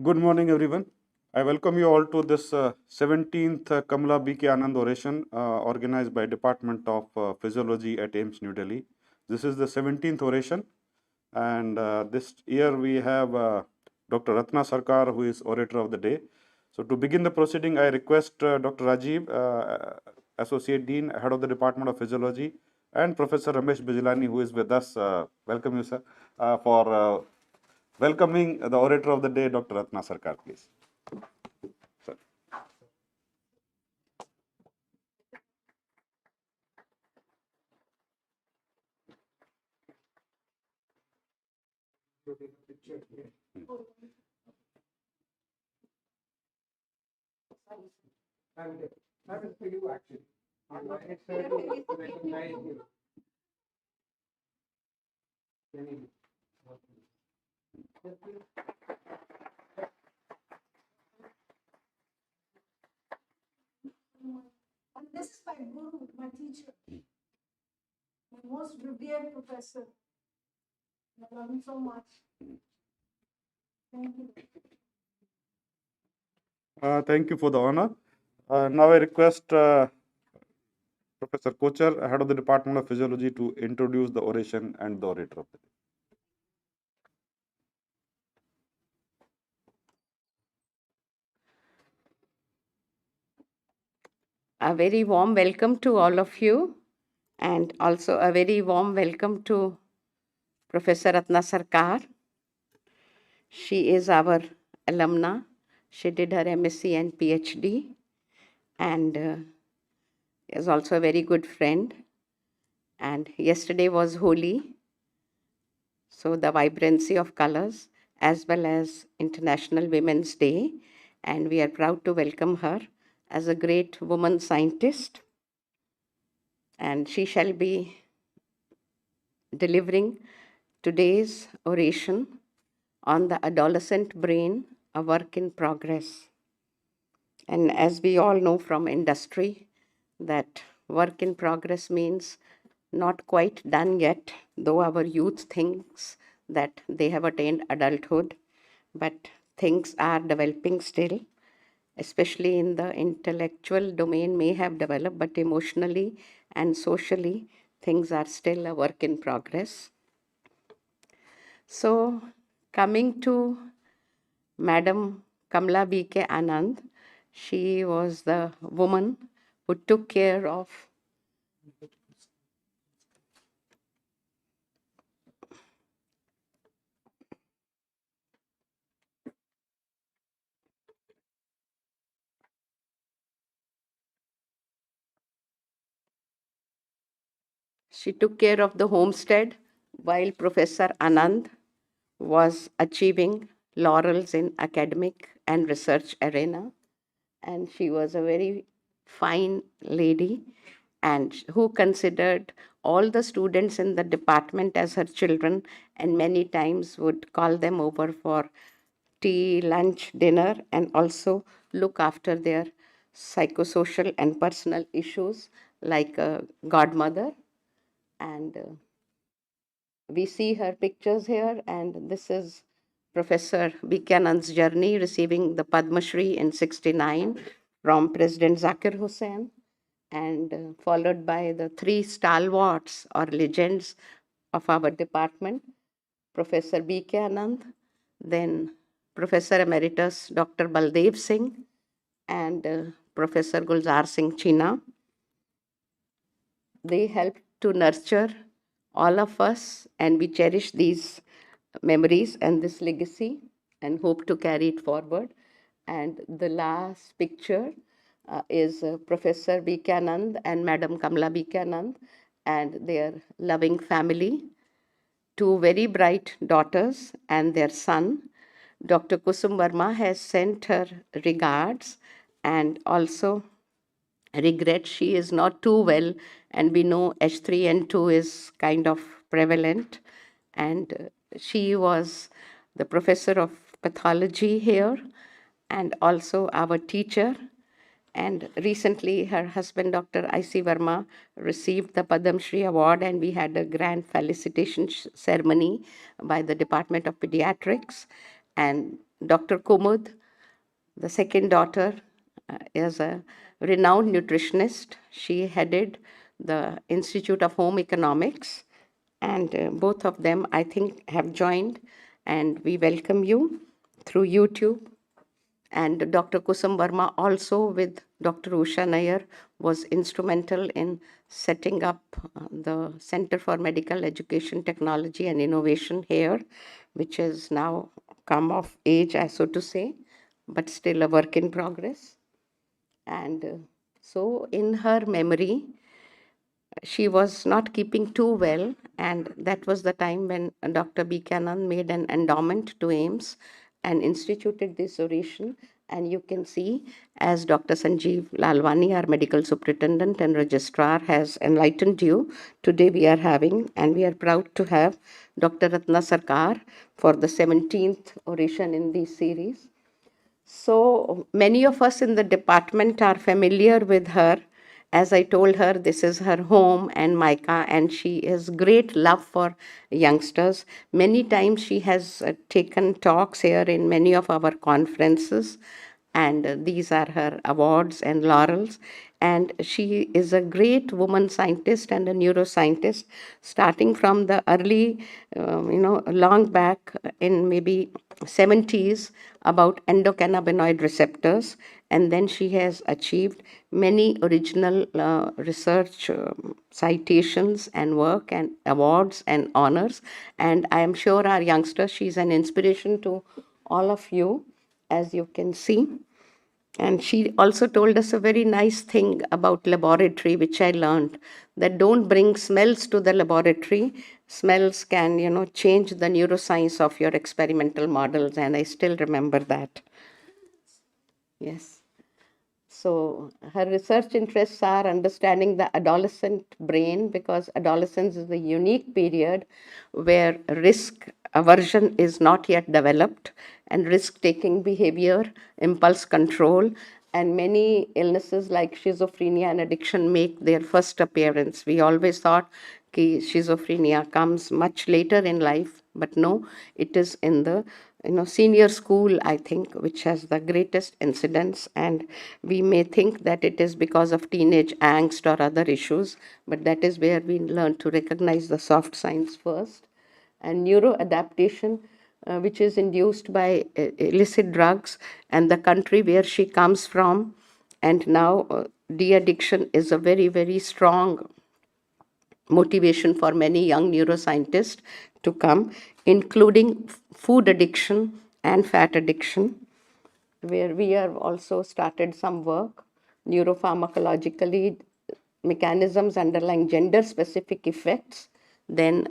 Good morning, everyone. I welcome you all to this 17th Kamla B.K. Anand Oration organized by Department of Physiology at AIMS New Delhi. This is the 17th oration, and this year we have Dr. Ratna Sircar, who is Orator of the Day. So, to begin the proceeding, I request Dr. Rajiv, Associate Dean, Head of the Department of Physiology, and Professor Ramesh Bijlani, who is with us. Welcome you, sir, for welcoming the Orator of the Day, Dr. Ratna Sircar, please. Sir. And this is my guru, my teacher, my most revered professor. I love him so much. Thank you. Thank you for the honor. Now I request Professor Kochar, Head of the Department of Physiology, to introduce the oration and the orator of the day. A very warm welcome to all of you, and also a very warm welcome to Professor Ratna Sarkar. She is our alumna. She did her MSc and PhD, and is also a very good friend. And yesterday was Holi, so the vibrancy of colors, as well as International Women's Day, and we are proud to welcome her as a great woman scientist. And she shall be delivering today's oration on the adolescent brain, a work in progress. And as we all know from industry, that work in progress means not quite done yet, though our youth thinks that they have attained adulthood, but things are developing still, especially in the intellectual domain may have developed, but emotionally and socially, things are still a work in progress. So, coming to Madam Kamla B.K. Anand, she was the woman who took care of the homestead while Professor Anand was achieving laurels in academic and research arena. And she was a very fine lady and who considered all the students in the department as her children, and many times would call them over for tea, lunch, dinner, and also look after their psychosocial and personal issues like a godmother. And we see her pictures here, and this is Professor Buchanan's journey receiving the Padma Shri in 69 from President Zakir Hussain, and followed by the three stalwarts or legends of our department, Professor B.K. Anand, then Professor Emeritus Dr. Baldev Singh, and Professor Gulzar Singh China. They helped to nurture all of us, and we cherish these memories and this legacy and hope to carry it forward. And the last picture is Professor B.K. Anand and Madam Kamla B.K. Anand and their loving family, two very bright daughters and their son. Dr. Kusum Verma has sent her regards and also regret she is not too well, and we know H3N2 is kind of prevalent. And she was the professor of pathology here and also our teacher. And recently, her husband, Dr. I.C. Verma, received the Padam Shri Award, and we had a grand felicitation ceremony by the Department of Pediatrics. And Dr. Kumud, the second daughter, is a renowned nutritionist. She headed the Institute of Home Economics, and both of them, I think, have joined, and we welcome you through YouTube. And Dr. Kusum Verma, also with Dr. Usha Nair, was instrumental in setting up the Center for Medical Education, Technology and Innovation here, which has now come of age, so to say, but still a work in progress. And so, in her memory, she was not keeping too well, and that was the time when Dr. B. Anand made an endowment to AIMS and instituted this oration. And you can see, as Dr. Sanjeev Lalwani, our medical superintendent and registrar, has enlightened you, today we are having, and we are proud to have Dr. Ratna Sircar for the 17th oration in this series. So many of us in the department are familiar with her. As I told her, this is her home and Micah, and she has great love for youngsters. Many times she has taken talks here in many of our conferences, and these are her awards and laurels. And she is a great woman scientist and a neuroscientist, starting from the early, long back in maybe 70s about endocannabinoid receptors. And then she has achieved many original research citations and work and awards and honors. And I am sure our youngsters, she's an inspiration to all of you, as you can see. And she also told us a very nice thing about laboratory, which I learned, that don't bring smells to the laboratory. Smells can, change the neuroscience of your experimental models. And I still remember that. Yes. So her research interests are understanding the adolescent brain, because adolescence is a unique period where risk aversion is not yet developed, and risk-taking behavior, impulse control, and many illnesses like schizophrenia and addiction make their first appearance. We always thought schizophrenia comes much later in life, but no, it is in the senior school, I think, which has the greatest incidence. And we may think that it is because of teenage angst or other issues, but that is where we learn to recognize the soft signs first. And neuroadaptation, which is induced by illicit drugs, and the country where she comes from. And now de-addiction is a very, very strong motivation for many young neuroscientists to come, including food addiction and fat addiction, where we have also started some work neuropharmacologically, mechanisms underlying gender specific effects, then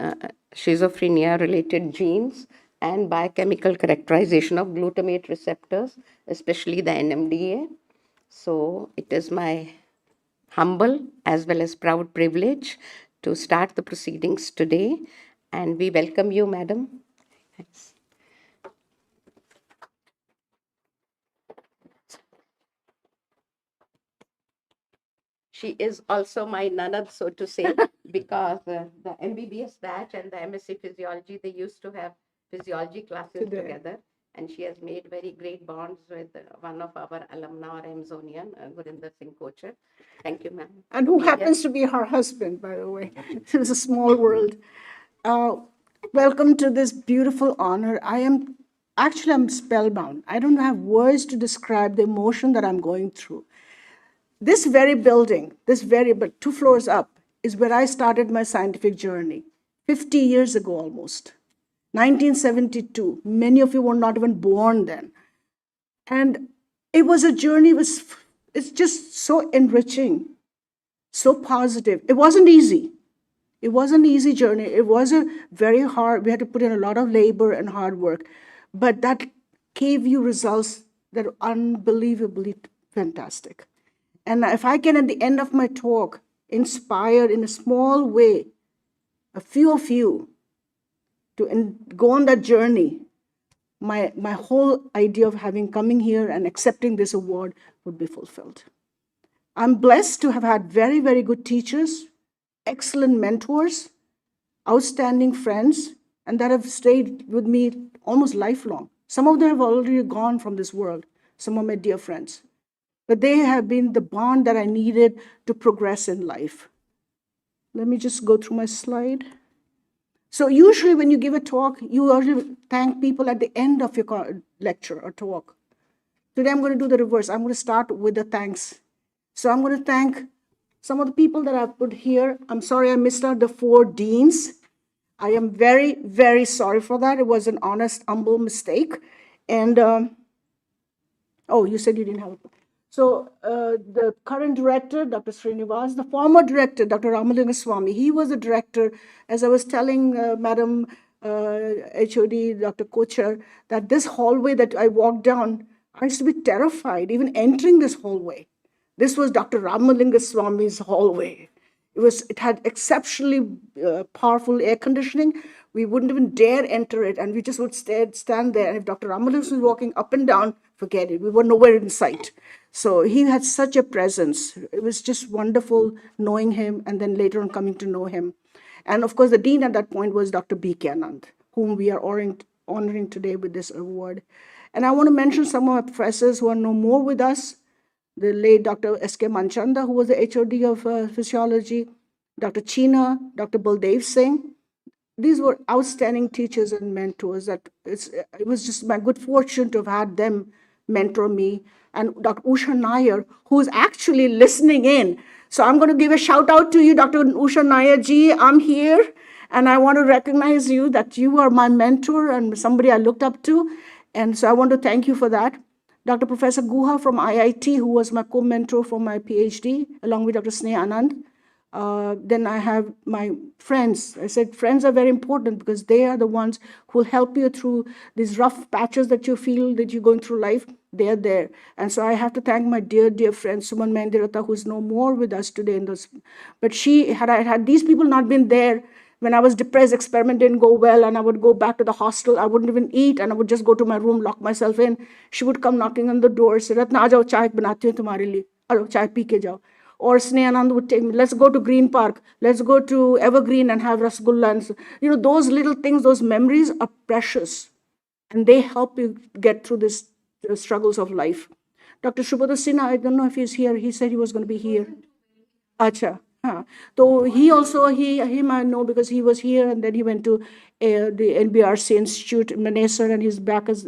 schizophrenia related genes, and biochemical characterization of glutamate receptors, especially the NMDA. So it is my humble as well as proud privilege to start the proceedings today, and we welcome you, madam. Thanks. She is also my nanad, so to say, because the MBBS batch and the MSc Physiology, they used to have physiology classes together. And she has made very great bonds with one of our alumni, Amazonian, Gurinder Singh Kochar. Thank you, ma'am. And who happens to be her husband, by the way. It's a small world. Welcome to this beautiful honor. I'm spellbound. I don't have words to describe the emotion that I'm going through. This very building, but 2 floors up, is where I started my scientific journey 50 years ago almost. 1972. Many of you were not even born then. And it was a journey, it's just so enriching, so positive. It wasn't easy. It was an easy journey. It was a very hard, we had to put in a lot of labor and hard work, but that gave you results that are unbelievably fantastic. And if I can, at the end of my talk, inspire in a small way a few of you to go on that journey, my whole idea of coming here and accepting this award would be fulfilled. I'm blessed to have had very, very good teachers, excellent mentors, outstanding friends, and that have stayed with me almost lifelong. Some of them have already gone from this world. Some of my dear friends. But they have been the bond that I needed to progress in life. Let me just go through my slide. So usually when you give a talk, you usually thank people at the end of your lecture or talk. Today I'm going to do the reverse. I'm going to start with the thanks. So I'm going to thank some of the people that I've put here. I'm sorry I missed out the 4 deans. I am very, very sorry for that. It was an honest, humble mistake. And, oh, you said you didn't have it. So the current director, Dr. Srinivas, the former director, Dr. Ramalingaswamy, he was the director, as I was telling Madam HOD, Dr. Kochar, that this hallway that I walked down, I used to be terrified even entering this hallway. This was Dr. Ramalingaswamy's hallway. It had exceptionally powerful air conditioning. We wouldn't even dare enter it, and we just would stand there. And if Dr. Ramalingaswamy was walking up and down, forget it. We were nowhere in sight. So he had such a presence. It was just wonderful knowing him, and then later on coming to know him. And of course, the dean at that point was Dr. B.K. Anand, whom we are honoring today with this award. And I want to mention some of our professors who are no more with us. The late Dr. S.K. Manchanda, who was the HOD of physiology, Dr. China, Dr. Baldev Singh. These were outstanding teachers and mentors. It was just my good fortune to have had them mentor me. And Dr. Usha Nair, who is actually listening in. So I'm going to give a shout out to you, Dr. Usha Nair ji. I'm here, and I want to recognize you that you are my mentor and somebody I looked up to. And so I want to thank you for that. Dr. Professor Guha from IIT, who was my co-mentor for my PhD, along with Dr. Sneh Anand. Then I have my friends. I said friends are very important because they are the ones who will help you through these rough patches that you feel that you're going through life. They're there. And so I have to thank my dear, dear friend, Suman Mandirata, who's no more with us today. But had these people not been there, when I was depressed, experiment didn't go well, and I would go back to the hostel. I wouldn't even eat, and I would just go to my room, lock myself in. She would come knocking on the door, say, Ratna, aa jao, chai banati hu tumhare liye. Alo, chai pee ke jao. Or Sneh Anand would take me, let's go to Green Park, let's go to Evergreen and have rasgulla. And those little things, those memories are precious, and they help you get through the struggles of life. Dr. Shubhata Sinha, I don't know if he's here. He said he was going to be here. Acha. So he also, him I know because he was here, and then he went to the NBRC Institute in Manesar, and he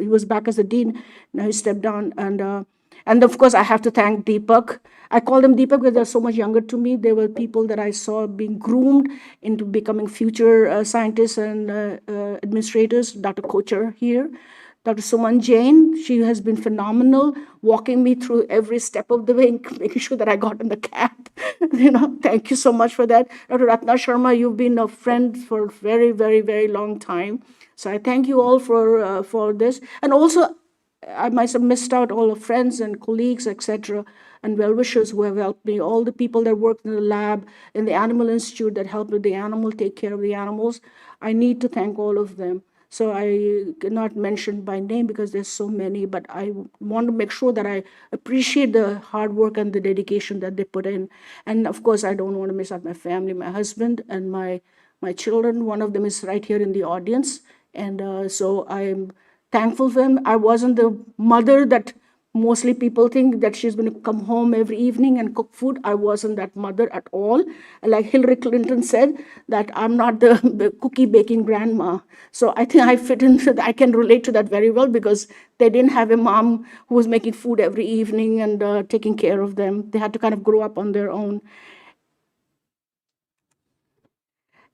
was back as the dean. Now he stepped down, and of course I have to thank Deepak. I call them Deepak because they're so much younger to me. They were people that I saw being groomed into becoming future scientists and administrators. Dr. Kochar here. Dr. Suman Jain, she has been phenomenal, walking me through every step of the way, making sure that I got in the cab. Thank you so much for that. Dr. Ratna Sharma, you've been a friend for a very, very, very long time. So I thank you all for this. And also, I might have missed out all the friends and colleagues, etc., and well-wishers who have helped me, all the people that worked in the lab, in the Animal Institute that helped with the animal, take care of the animals. I need to thank all of them. So I cannot mention by name because there's so many, but I want to make sure that I appreciate the hard work and the dedication that they put in. And of course, I don't want to miss out my family, my husband and my children. One of them is right here in the audience. And so I'm thankful for him. I wasn't the mother that mostly people think that she's going to come home every evening and cook food. I wasn't that mother at all. Like Hillary Clinton said, that I'm not the cookie baking grandma. So I think I fit into that. I can relate to that very well because they didn't have a mom who was making food every evening and taking care of them. They had to kind of grow up on their own.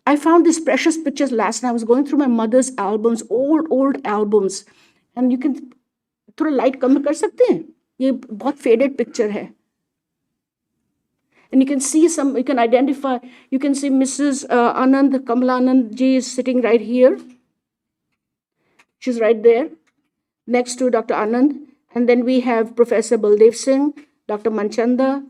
I found these precious pictures last night. I was going through my mother's albums, old albums. And you can थोड़ा light कम कर सकते हैं ये बहुत faded picture है and you can see you can identify, you can see Mrs. Anand, Kamla Anand ji is sitting right here. She's right there next to Dr. Anand. And then we have Professor Baldev Singh, Dr. Manchanda,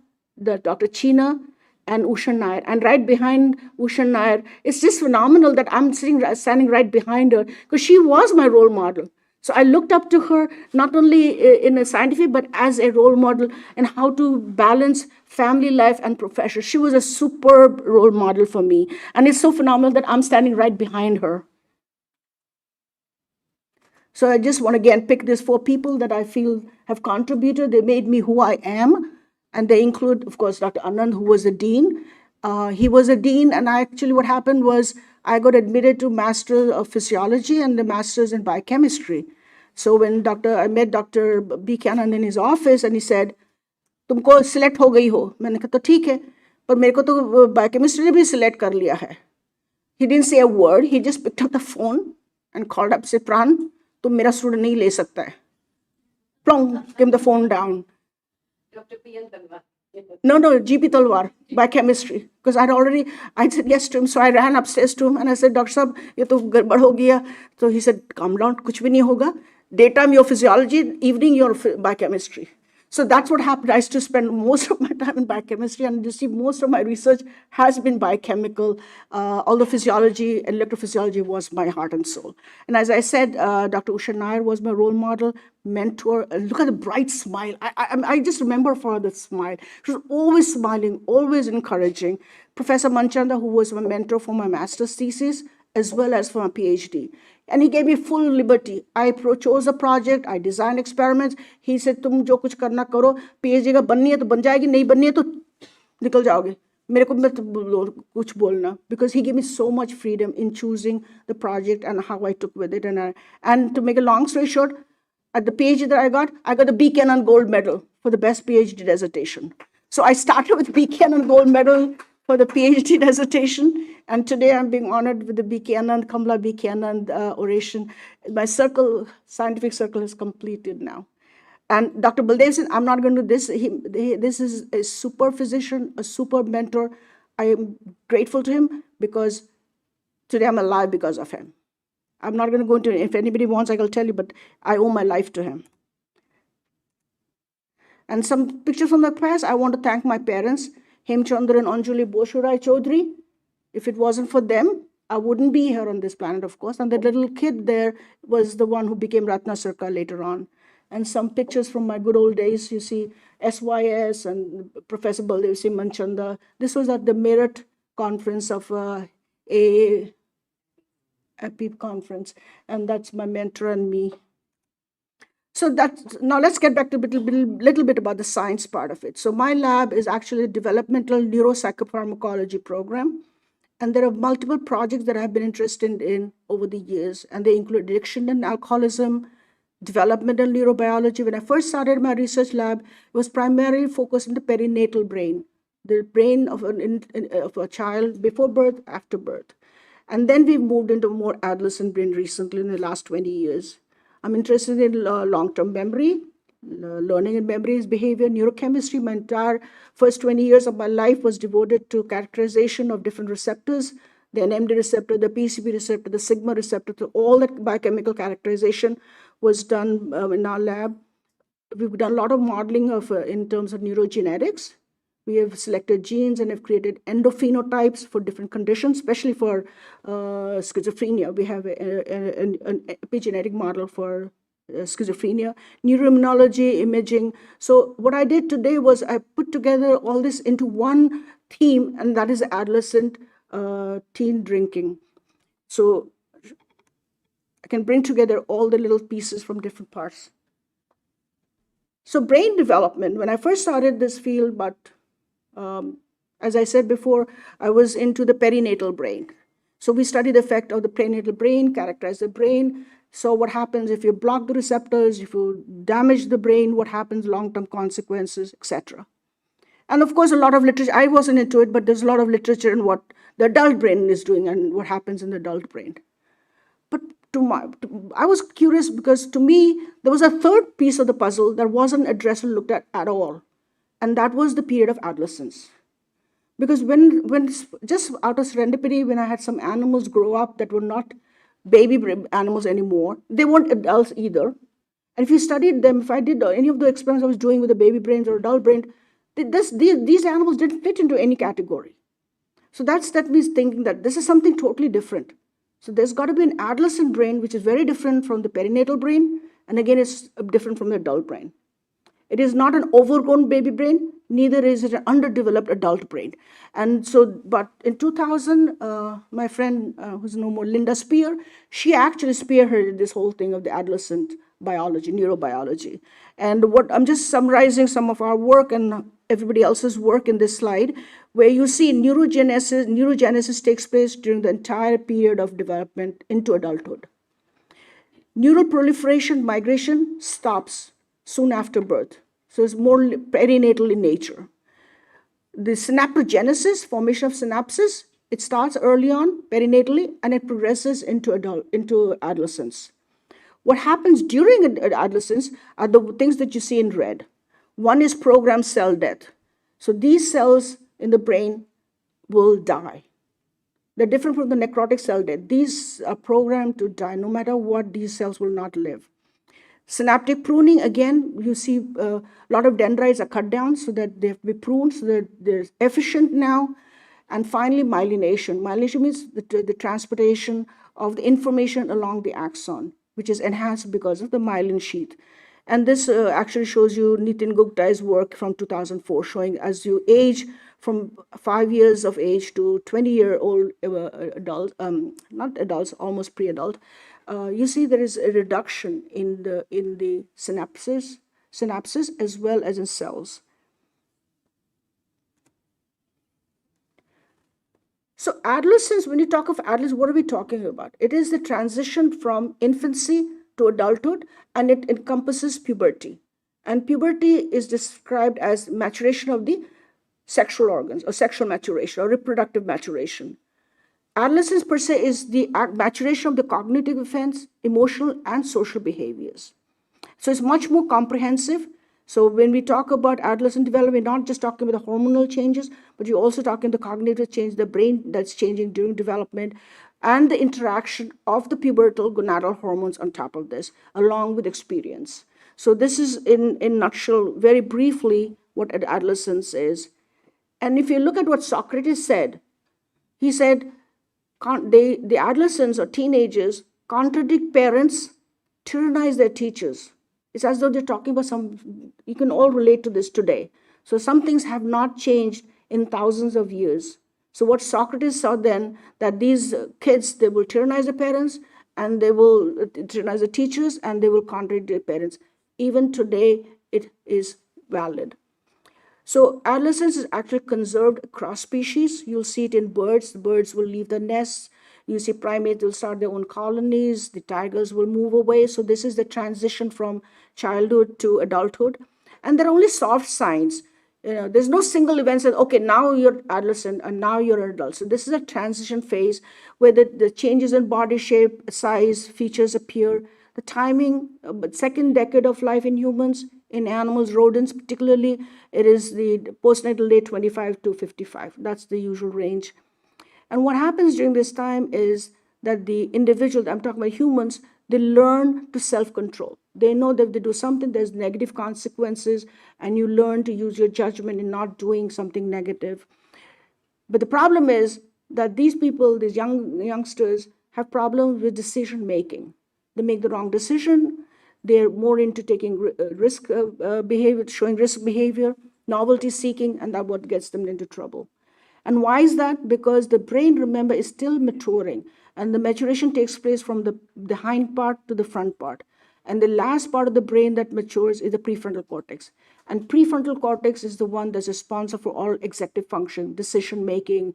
Dr. China, and Usha Nair. And right behind Usha Nair, it's just phenomenal that I'm standing right behind her because she was my role model. So I looked up to her not only in a scientific, but as a role model and how to balance family life and profession. She was a superb role model for me. And it's so phenomenal that I'm standing right behind her. So I just want to again pick these 4 people that I feel have contributed. They made me who I am. And they include, of course, Dr. Anand, who was the dean. He was a dean, and actually what happened was I got admitted to Master of Physiology and the Masters in Biochemistry. So when I met Dr. B. Anand in his office, and he said, तुमको select हो गई हो. मैंने कहा तो ठीक है, पर मेरे को तो बायोकेमिस्ट्री ने भी सिलेक्ट कर लिया है. He didn't say a word. He just picked up the phone and called up, said, Pran, तुम मेरा स्टूडेंट नहीं ले सकता है. Plong, came the phone down. Dr. P.N. Talwar. No, G.P. Talwar, biochemistry. Because I said yes to him. So I ran upstairs to him and I said, Dr. Sahab, ये तो गड़बड़ हो गया. So he said, calm down, कुछ भी नहीं होगा. Daytime your physiology, evening your biochemistry. So that's what happened. I used to spend most of my time in biochemistry, and you see, most of my research has been biochemical. Although physiology, electrophysiology was my heart and soul. And as I said, Dr. Usha Nair was my role model, mentor. Look at the bright smile. I just remember for the smile. She was always smiling, always encouraging. Professor Manchanda, who was my mentor for my master's thesis, as well as for my PhD. And he gave me full liberty. I chose a project, I designed experiments. He said, तुम जो कुछ करना करो, PhD का बननी है तो बन जाएगी, नहीं बननी है तो निकल जाओगे. मेरे को मत कुछ बोलना. Because he gave me so much freedom in choosing the project and how I took with it. And to make a long story short, at the PhD that I got the B. Anand Gold Medal for the best PhD dissertation. So I started with B. Anand Gold Medal for the PhD dissertation. And today I'm being honored with the B. Anand, Kamla B. Anand Oration. My scientific circle is completed now. And Dr. Baldev said, I'm not going to do this. This is a super physician, a super mentor. I am grateful to him because today I'm alive because of him. I'm not going to go into it. If anybody wants, I will tell you, but I owe my life to him. And some pictures from the past, I want to thank my parents, Hemchandra and Anjali Boshurai Chaudhary. If it wasn't for them, I wouldn't be here on this planet, of course. And the little kid there was the one who became Ratna Sircar later on. And some pictures from my good old days. You see SYS and Professor Baldev Singh Manchanda. This was at the Meerut conference of a PEEP conference. And that's my mentor and me. So now let's get back to a little bit about the science part of it. So my lab is actually a developmental neuropsychopharmacology program. And there are multiple projects that I've been interested in over the years, and they include addiction and alcoholism, developmental neurobiology. When I first started my research lab, it was primarily focused on the perinatal brain, the brain of a child before birth, after birth. And then we've moved into more adolescent brain recently in the last 20 years. I'm interested in long-term memory, learning and memories, behavior, neurochemistry. My entire first 20 years of my life was devoted to characterization of different receptors, the NMD receptor, the PCB receptor, the sigma receptor. So all that biochemical characterization was done in our lab. We've done a lot of modeling in terms of neurogenetics. We have selected genes and have created endophenotypes for different conditions, especially for schizophrenia. We have an epigenetic model for schizophrenia, neuroimmunology, imaging. So what I did today was I put together all this into one theme, and that is adolescent teen drinking. So I can bring together all the little pieces from different parts. So brain development, when I first started this field, but as I said before, I was into the perinatal brain. So we studied the effect of the perinatal brain, characterize the brain. So what happens if you block the receptors, if you damage the brain, what happens, long-term consequences, etc. And of course, a lot of literature, I wasn't into it, but there's a lot of literature in what the adult brain is doing and what happens in the adult brain. But I was curious because to me, there was a third piece of the puzzle that wasn't addressed or looked at all. And that was the period of adolescence. Because when just out of serendipity, when I had some animals grow up that were not baby animals anymore, they weren't adults either. And if you studied them, if I did any of the experiments I was doing with the baby brains or adult brain, these animals didn't fit into any category. So that means thinking that this is something totally different. So there's got to be an adolescent brain, which is very different from the perinatal brain. And again, it's different from the adult brain. It is not an overgrown baby brain, neither is it an underdeveloped adult brain. And so, but in 2000, my friend, who's no more, Linda Spear, she actually spearheaded this whole thing of the adolescent biology, neurobiology. And what I'm just summarizing some of our work and everybody else's work in this slide, where you see neurogenesis takes place during the entire period of development into adulthood. Neural proliferation, migration stops soon after birth. So it's more perinatal in nature. The synaptogenesis, formation of synapses, it starts early on, perinatally, and it progresses into adolescence. What happens during adolescence are the things that you see in red. One is programmed cell death. So these cells in the brain will die. They're different from the necrotic cell death. These are programmed to die. No matter what, these cells will not live. Synaptic pruning, again, you see a lot of dendrites are cut down so that they have to be pruned, so that they're efficient now. And finally, myelination. Myelination means the transportation of the information along the axon, which is enhanced because of the myelin sheath. And this actually shows you Nitin Gupta's work from 2004, showing as you age from 5 years of age to 20-year-old adults, not adults, almost pre-adult, you see there is a reduction in the synapses as well as in cells. So adolescence, when you talk of adolescence, what are we talking about? It is the transition from infancy to adulthood, and it encompasses puberty. And puberty is described as maturation of the sexual organs, or sexual maturation, or reproductive maturation. Adolescence per se is the maturation of the cognitive defense, emotional, and social behaviors. So it's much more comprehensive. So when we talk about adolescent development, we're not just talking about the hormonal changes, but you're also talking the cognitive change, the brain that's changing during development, and the interaction of the pubertal gonadal hormones on top of this, along with experience. So this is, in a nutshell, very briefly, what adolescence is. And if you look at what Socrates said, he said, the adolescents or teenagers contradict parents, tyrannize their teachers. It's as though they're talking about you can all relate to this today. So some things have not changed in thousands of years. So what Socrates saw then, that these kids, they will tyrannize their parents, and they will tyrannize the teachers, and they will contradict their parents. Even today, it is valid. So adolescence is actually conserved across species. You'll see it in birds. The birds will leave the nests. You see primates will start their own colonies. The tigers will move away. So this is the transition from childhood to adulthood. And there are only soft signs. There's no single event that, okay, now you're adolescent and now you're an adult. So this is a transition phase where the changes in body shape, size, features appear. The timing, second decade of life in humans, in animals, rodents particularly, it is the postnatal day 25 to 55. That's the usual range. And what happens during this time is that the individual, I'm talking about humans, they learn to self-control. They know that if they do something, there's negative consequences, and you learn to use your judgment in not doing something negative. But the problem is that these people, these youngsters, have problems with decision making. They make the wrong decision. They're more into taking risk behavior, showing risk behavior, novelty seeking, and that's what gets them into trouble. And why is that? Because the brain, remember, is still maturing, and the maturation takes place from the hind part to the front part. And the last part of the brain that matures is the prefrontal cortex. And prefrontal cortex is the one that's responsible for all executive function, decision making.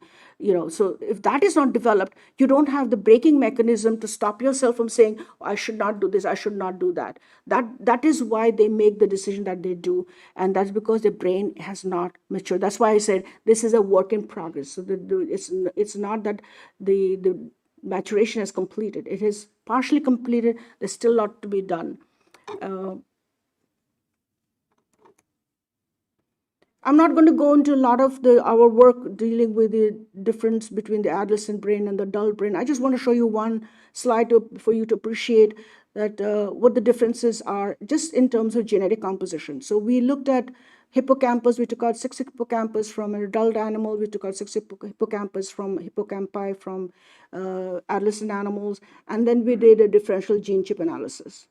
So if that is not developed, you don't have the braking mechanism to stop yourself from saying, oh, I should not do this, I should not do that. That is why they make the decision that they do. And that's because their brain has not matured. That's why I said this is a work in progress. So it's not that the maturation has completed. It is partially completed. There's still a lot to be done. I'm not going to go into a lot of our work dealing with the difference between the adolescent brain and the adult brain. I just want to show you one slide for you to appreciate that what the differences are just in terms of genetic composition. So we looked at hippocampus. We took out 6 hippocampus from an adult animal. We took out 6 hippocampus from hippocampi from adolescent animals. And then we did a differential gene chip analysis.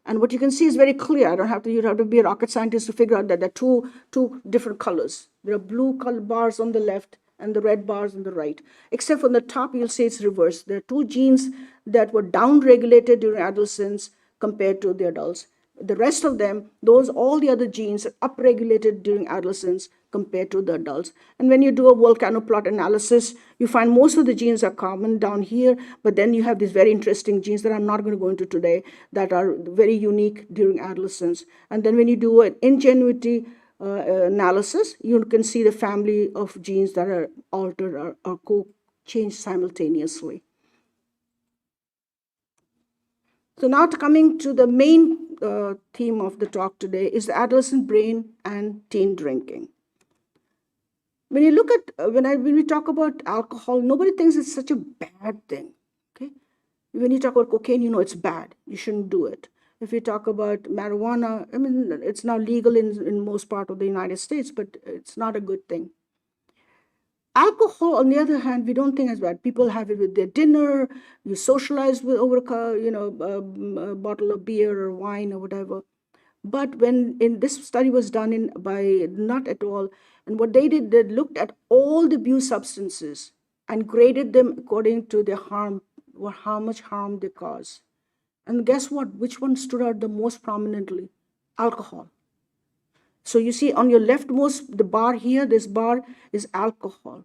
And what you can see is very clear. I don't have to, you have to be a rocket scientist to figure out that there are two different colors. There are blue color bars on the left and the red bars on the right. Except for the top, you'll see it's reversed. There are two genes that were down-regulated during adolescence compared to the adults. The rest of them, all the other genes are upregulated during adolescence compared to the adults. And when you do a volcano plot analysis, you find most of the genes are common down here, but then you have these very interesting genes that I'm not going to go into today that are very unique during adolescence. And then when you do an ingenuity analysis, you can see the family of genes that are altered or changed simultaneously. So now coming to the main theme of the talk today is the adolescent brain and teen drinking. When you look at, when we talk about alcohol, nobody thinks it's such a bad thing, okay? When you talk about cocaine, you know it's bad. You shouldn't do it. If you talk about marijuana, I mean, it's now legal in most part of the United States, but it's not a good thing. Alcohol, on the other hand, we don't think as bad. People have it with their dinner. You socialize with over a bottle of beer or wine or whatever. But when this study was done by not at all, and what they did, they looked at all the abused substances and graded them according to their harm, or how much harm they cause. And guess what? Which one stood out the most prominently? Alcohol. So you see on your leftmost, the bar here, this bar is alcohol.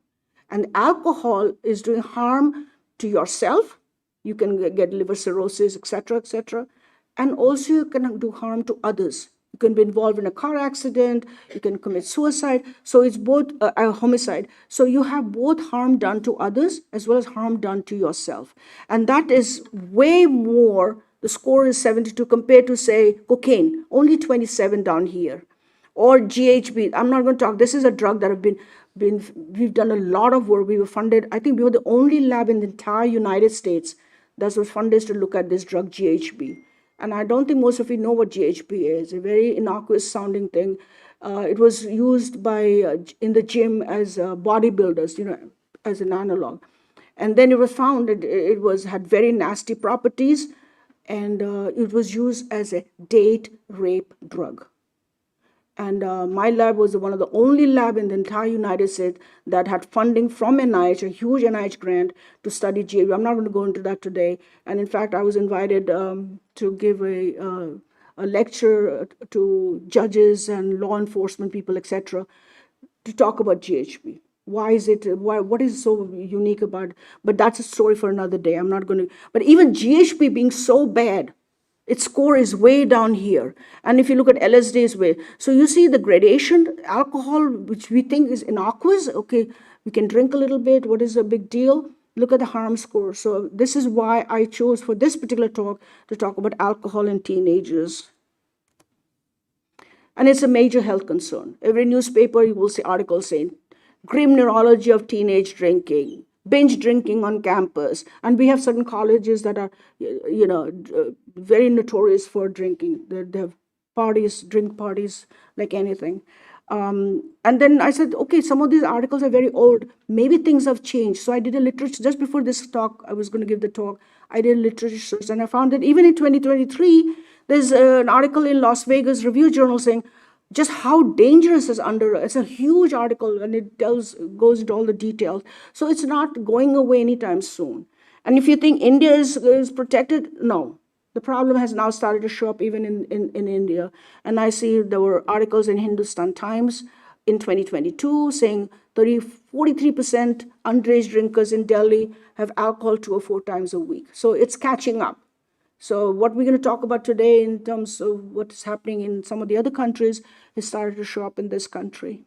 And alcohol is doing harm to yourself. You can get liver cirrhosis, etc., etc. And also you can do harm to others. You can be involved in a car accident. You can commit suicide. So it's both a homicide. So you have both harm done to others as well as harm done to yourself. And that is way more. The score is 72 compared to, say, cocaine, only 27 down here. Or GHB. I'm not going to talk. This is a drug that we've done a lot of work. We were funded. I think we were the only lab in the entire United States that was funded to look at this drug GHB. And I don't think most of you know what GHB is. A very innocuous sounding thing. It was used in the gym as bodybuilders, as an analog. And then it was found that it had very nasty properties, and it was used as a date rape drug. And my lab was one of the only lab in the entire United States that had funding from NIH, a huge NIH grant to study GHB. I'm not going to go into that today. And in fact, I was invited to give a lecture to judges and law enforcement people, etc., to talk about GHB. Why is it? What is so unique about it? But that's a story for another day. I'm not going to. But even GHB being so bad, its score is way down here. And if you look at LSD's way, so you see the gradation, alcohol, which we think is innocuous, okay, we can drink a little bit, what is a big deal? Look at the harm score. So this is why I chose for this particular talk to talk about alcohol in teenagers. And it's a major health concern. Every newspaper, you will see articles saying, grim neurology of teenage drinking, binge drinking on campus. And we have certain colleges that are, very notorious for drinking. They have parties, drink parties, like anything. And then I said, okay, some of these articles are very old. Maybe things have changed. So I did a literature, just before this talk, I was going to give the talk, I did a literature search, and I found that even in 2023, there's an article in Las Vegas Review Journal saying just how dangerous it's a huge article, and it goes into all the details. So it's not going away anytime soon. And if you think India is protected, no. The problem has now started to show up even in India. And I see there were articles in Hindustan Times in 2022 saying 43% underage drinkers in Delhi have alcohol 2 or 4 times a week. So it's catching up. So what we're going to talk about today in terms of what's happening in some of the other countries has started to show up in this country.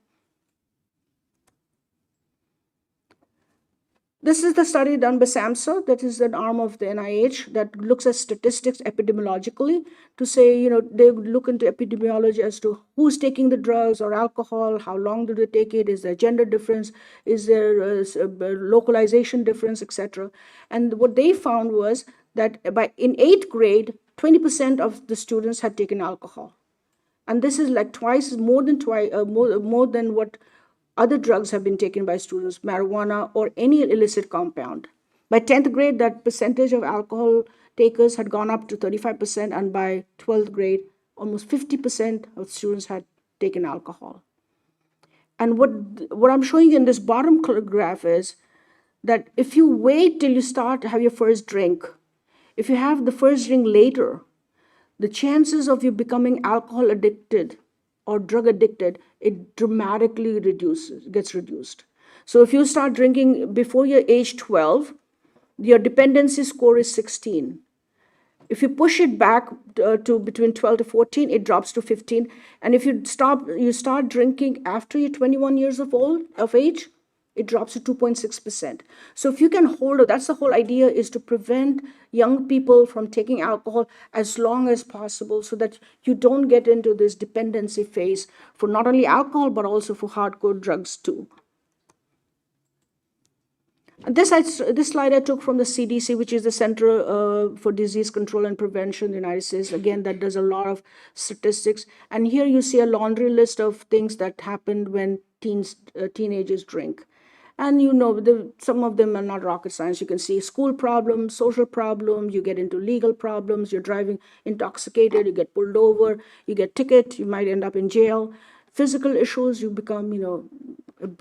This is the study done by SAMHSA, that is an arm of the NIH that looks at statistics epidemiologically to say, they look into epidemiology as to who's taking the drugs or alcohol, how long do they take it, is there gender difference, is there a localization difference, etc. And what they found was that in 8th grade, 20% of the students had taken alcohol. And this is like more than what other drugs have been taken by students, marijuana or any illicit compound. By 10th grade, that percentage of alcohol takers had gone up to 35%, and by 12th grade, almost 50% of students had taken alcohol. And what I'm showing you in this bottom graph is that if you wait till you start to have your first drink, if you have the first drink later, the chances of you becoming alcohol addicted or drug addicted, it dramatically gets reduced. So if you start drinking before your age 12, your dependency score is 16. If you push it back to between 12 to 14, it drops to 15. And if you start drinking after you're 21 years of age, it drops to 2.6%. So if you can hold it, that's the whole idea, is to prevent young people from taking alcohol as long as possible so that you don't get into this dependency phase for not only alcohol, but also for hardcore drugs too. This slide I took from the CDC, which is the Center for Disease Control and Prevention in the United States. Again, that does a lot of statistics. And here you see a laundry list of things that happened when teenagers drink. And some of them are not rocket science. You can see school problems, social problems, you get into legal problems, you're driving intoxicated, you get pulled over, you get ticket, you might end up in jail. Physical issues, you become,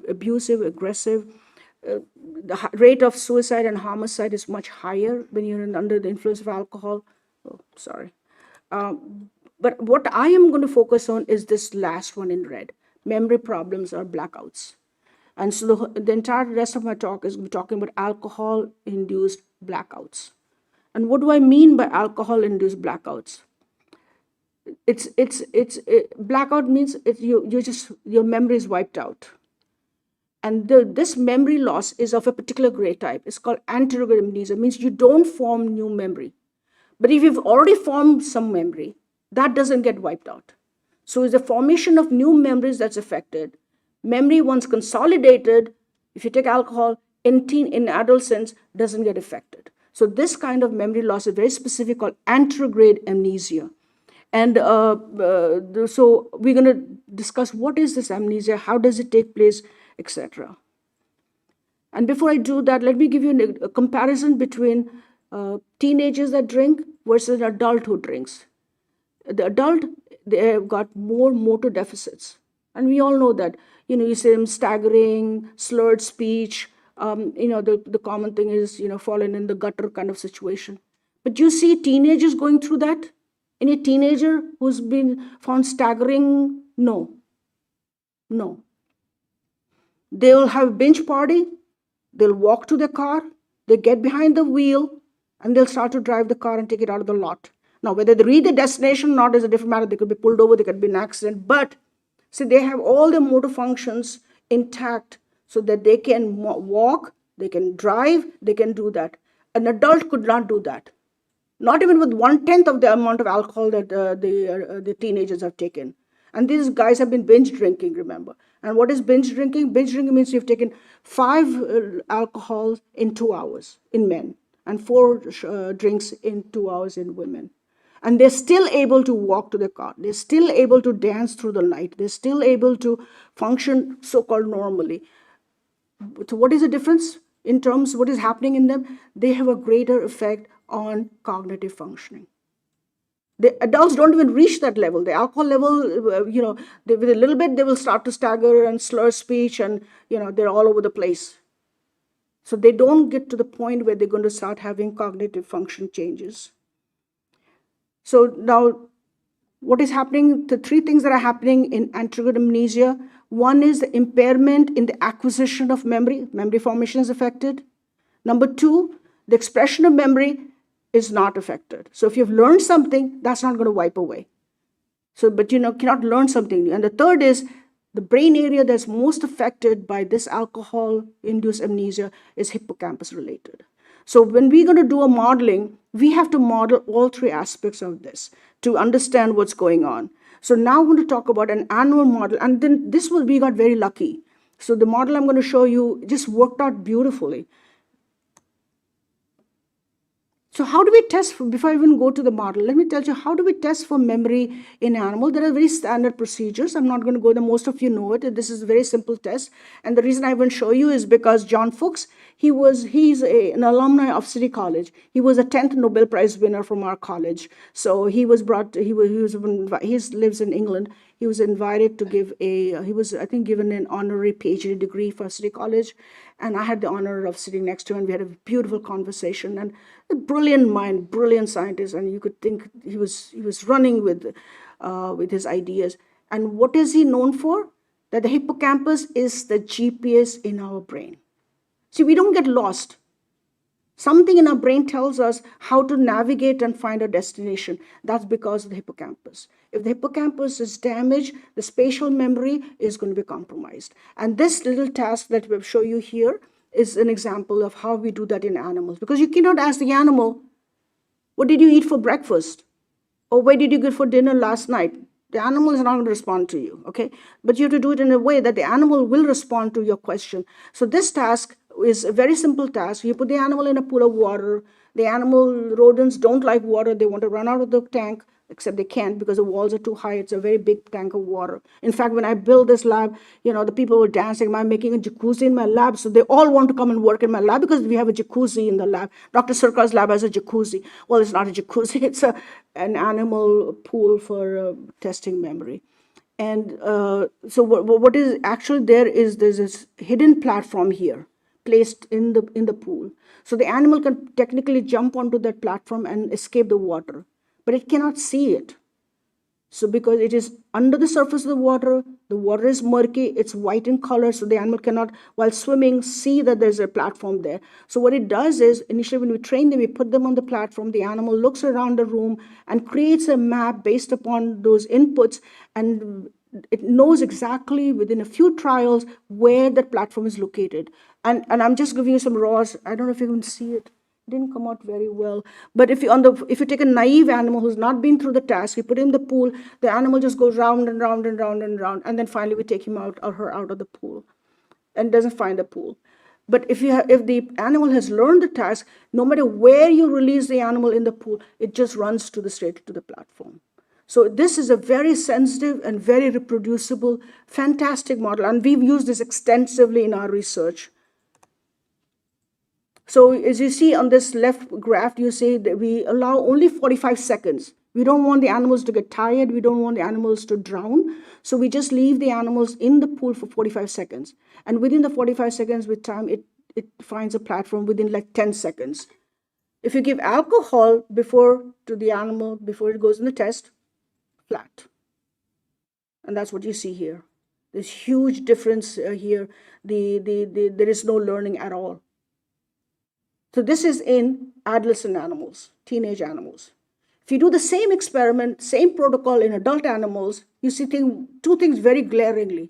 abusive, aggressive. The rate of suicide and homicide is much higher when you're under the influence of alcohol. Oh, sorry. But what I am going to focus on is this last one in red, memory problems or blackouts. And so the entire rest of my talk is talking about alcohol-induced blackouts. And what do I mean by alcohol-induced blackouts? Blackout means your memory is wiped out. And this memory loss is of a particular grade type. It's called anterograde amnesia. It means you don't form new memory. But if you've already formed some memory, that doesn't get wiped out. So it's the formation of new memories that's affected. Memory, once consolidated, if you take alcohol, in adolescence, doesn't get affected. So this kind of memory loss is very specific, called anterograde amnesia. And so we're going to discuss what is this amnesia, how does it take place, etc. And before I do that, let me give you a comparison between teenagers that drink versus an adult who drinks. The adult, they've got more motor deficits. And we all know that, you see them staggering, slurred speech, the common thing is, falling in the gutter kind of situation. But you see teenagers going through that? Any teenager who's been found staggering? No. They'll have a binge party, they'll walk to their car, they get behind the wheel, and they'll start to drive the car and take it out of the lot. Now, whether they reach the destination or not is a different matter. They could be pulled over, they could be in an accident, but see, they have all their motor functions intact so that they can walk, they can drive, they can do that. An adult could not do that. Not even with 1/10 of the amount of alcohol that the teenagers have taken. And these guys have been binge drinking, remember. And what is binge drinking? Binge drinking means you've taken 5 alcohols in 2 hours in men and 4 drinks in 2 hours in women. And they're still able to walk to the car. They're still able to dance through the night. They're still able to function so-called normally. So what is the difference in terms of what is happening in them? They have a greater effect on cognitive functioning. The adults don't even reach that level. The alcohol level, with a little bit, they will start to stagger and slur speech, and they're all over the place. So they don't get to the point where they're going to start having cognitive function changes. So now, what is happening? The 3 things that are happening in anterograde amnesia. One is the impairment in the acquisition of memory. Memory formation is affected. Number 2, the expression of memory is not affected. So if you've learned something, that's not going to wipe away. So, but cannot learn something new. And the third is the brain area that's most affected by this alcohol-induced amnesia is hippocampus related. So when we're going to do a modeling, we have to model all 3 aspects of this to understand what's going on. So now I'm going to talk about an annual model, and then we got very lucky. So the model I'm going to show you just worked out beautifully. So how do we test before I even go to the model? Let me tell you, how do we test for memory in animal? There are very standard procedures. I'm not going to go there. Most of you know it. This is a very simple test. And the reason I will show you is because John Fuchs, he's an alumni of City College. He was a 10th Nobel Prize winner from our college. So he was brought, he lives in England. He was invited to give he was, I think, given an honorary PhD degree for City College. And I had the honor of sitting next to him. We had a beautiful conversation, and a brilliant mind, brilliant scientist. And you could think he was running with his ideas. And what is he known for? That the hippocampus is the GPS in our brain. See, we don't get lost. Something in our brain tells us how to navigate and find our destination. That's because of the hippocampus. If the hippocampus is damaged, the spatial memory is going to be compromised. And this little task that we'll show you here is an example of how we do that in animals. Because you cannot ask the animal, what did you eat for breakfast? Or where did you go for dinner last night? The animal is not going to respond to you, okay? But you have to do it in a way that the animal will respond to your question. So this task is a very simple task. You put the animal in a pool of water. The rodents don't like water. They want to run out of the tank, except they can't because the walls are too high. It's a very big tank of water. In fact, when I built this lab, the people were dancing. I'm making a jacuzzi in my lab, so they all want to come and work in my lab because we have a jacuzzi in the lab. Dr. Sircar's lab has a jacuzzi. Well, it's not a jacuzzi. It's an animal pool for testing memory. And so what is actually there's this hidden platform here placed in the pool. So the animal can technically jump onto that platform and escape the water, but it cannot see it. So because it is under the surface of the water is murky, it's white in color, so the animal cannot, while swimming, see that there's a platform there. So what it does is, initially when we train them, we put them on the platform, the animal looks around the room and creates a map based upon those inputs, and it knows exactly within a few trials where that platform is located. And I'm just giving you some raws. I don't know if you can see it. It didn't come out very well. But if you take a naive animal who's not been through the task, you put him in the pool, the animal just goes round and round and round and round, and then finally we take him out or her out of the pool and doesn't find the pool. But if the animal has learned the task, no matter where you release the animal in the pool, it just runs straight to the platform. So this is a very sensitive and very reproducible, fantastic model, and we've used this extensively in our research. So as you see on this left graph, you see that we allow only 45 seconds. We don't want the animals to get tired. We don't want the animals to drown. So we just leave the animals in the pool for 45 seconds. And within the 45 seconds with time, it finds a platform within like 10 seconds. If you give alcohol to the animal before it goes in the test, flat. And that's what you see here. There's huge difference here. There is no learning at all. So this is in adolescent animals, teenage animals. If you do the same experiment, same protocol in adult animals, you see two things very glaringly.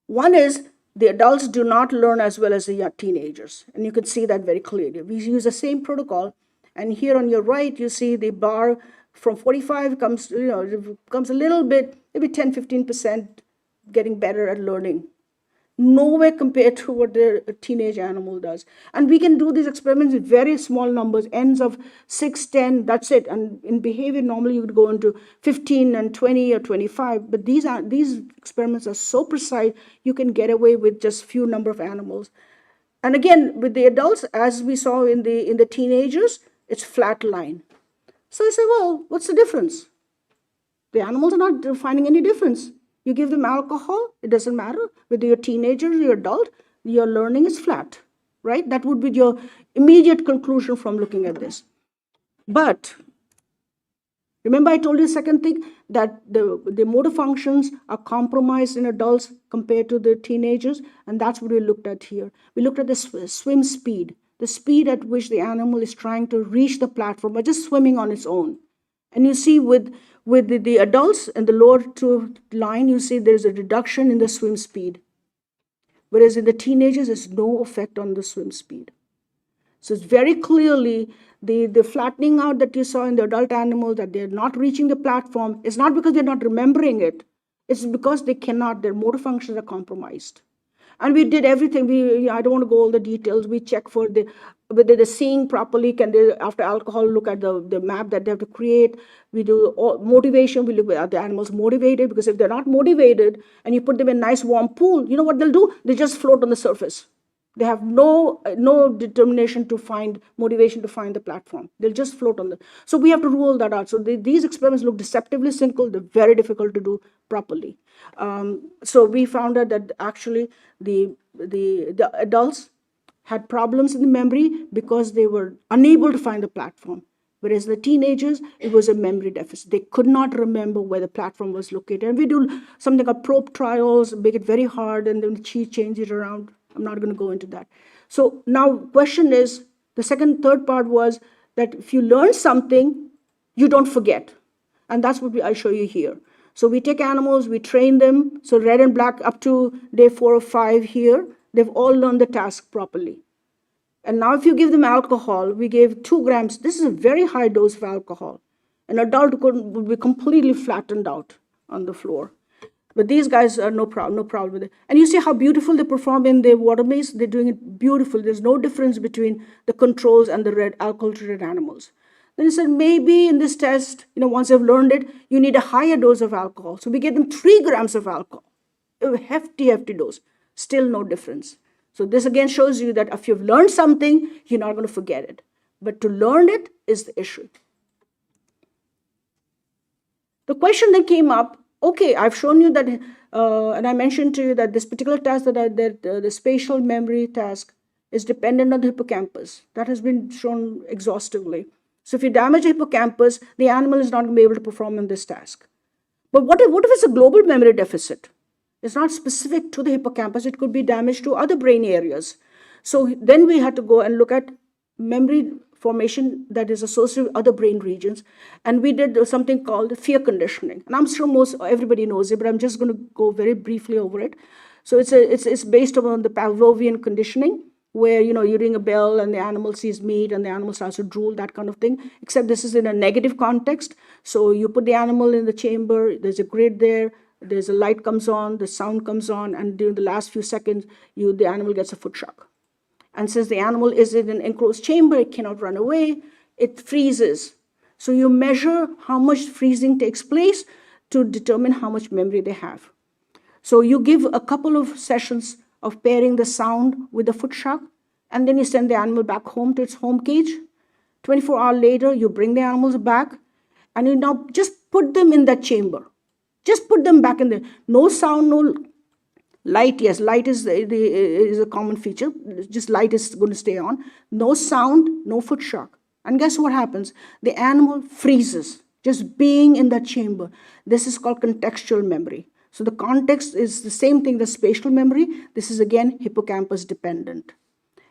One is the adults do not learn as well as the teenagers, and you can see that very clearly. We use the same protocol, and here on your right, you see the bar from 45 comes a little bit, maybe 10-15% getting better at learning. Nowhere compared to what the teenage animal does. And we can do these experiments with very small numbers, ends of 6, 10, that's it. And in behavior, normally you would go into 15 and 20 or 25. But these experiments are so precise, you can get away with just few number of animals. And again, with the adults, as we saw in the teenagers, it's flat line. So I say, well, what's the difference? The animals are not finding any difference. You give them alcohol, it doesn't matter. Whether you're a teenager or you're adult, your learning is flat, right? That would be your immediate conclusion from looking at this. But remember I told you the second thing, that the motor functions are compromised in adults compared to the teenagers, and that's what we looked at here. We looked at the swim speed, the speed at which the animal is trying to reach the platform by just swimming on its own. And you see with the adults and the lower two line, you see there's a reduction in the swim speed. Whereas in the teenagers, there's no effect on the swim speed. So it's very clearly the flattening out that you saw in the adult animals, that they're not reaching the platform, is not because they're not remembering it. It's because they cannot, their motor functions are compromised. And we did everything. I don't want to go all the details. We check for whether they're seeing properly. Can they, after alcohol, look at the map that they have to create? We do motivation. We look at the animals motivated, because if they're not motivated and you put them in a nice warm pool, you know what they'll do? They just float on the surface. They have no determination to find motivation to find the platform. They'll just float on the. So we have to rule that out. So these experiments look deceptively simple. They're very difficult to do properly. So we found out that actually the adults had problems in the memory because they were unable to find the platform. Whereas the teenagers, it was a memory deficit. They could not remember where the platform was located. And we do something called probe trials, make it very hard, and then change it around. I'm not going to go into that. So now question is, the third part was that if you learn something, you don't forget. And that's what I show you here. So we take animals, we train them. So red and black up to day 4 or 5 here, they've all learned the task properly. And now if you give them alcohol, we gave 2 grams. This is a very high dose of alcohol. An adult would be completely flattened out on the floor. But these guys are no problem with it. And you see how beautiful they perform in the water maze? They're doing it beautiful. There's no difference between the controls and the alcohol-treated animals. Then he said, maybe in this test, once they've learned it, you need a higher dose of alcohol. So we gave them 3 grams of alcohol, a hefty dose. Still no difference. So this again shows you that if you've learned something, you're not going to forget it. But to learn it is the issue. The question that came up, okay, I've shown you that, and I mentioned to you that this particular task, the spatial memory task, is dependent on the hippocampus. That has been shown exhaustively. So if you damage the hippocampus, the animal is not going to be able to perform in this task. But what if it's a global memory deficit? It's not specific to the hippocampus. It could be damage to other brain areas. So then we had to go and look at memory formation that is associated with other brain regions. And we did something called fear conditioning. And I'm sure everybody knows it, but I'm just going to go very briefly over it. So it's based on the Pavlovian conditioning, where you ring a bell and the animal sees meat and the animal starts to drool, that kind of thing, except this is in a negative context. So you put the animal in the chamber, there's a grid there, there's a light comes on, the sound comes on, and during the last few seconds, the animal gets a foot shock. And since the animal is in an enclosed chamber, it cannot run away, it freezes. So you measure how much freezing takes place to determine how much memory they have. So you give a couple of sessions of pairing the sound with the foot shock, and then you send the animal back home to its home cage. 24 hours later, you bring the animals back, and you now just put them in that chamber. Just put them back in there. No sound, no light. Yes, light is a common feature. Just light is going to stay on. No sound, no foot shock. And guess what happens? The animal freezes, just being in that chamber. This is called contextual memory. So the context is the same thing, the spatial memory. This is again hippocampus dependent.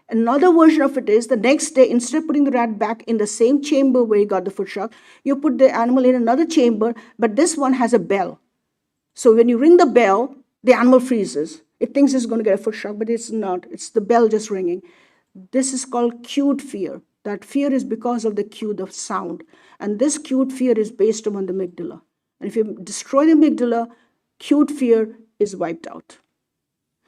Another version of it is the next day, instead of putting the rat back in the same chamber where you got the foot shock, you put the animal in another chamber, but this one has a bell. So when you ring the bell, the animal freezes. It thinks it's going to get a foot shock, but it's not. It's the bell just ringing. This is called cued fear. That fear is because of the cue, the sound. And this cued fear is based on the amygdala. And if you destroy the amygdala, cued fear is wiped out.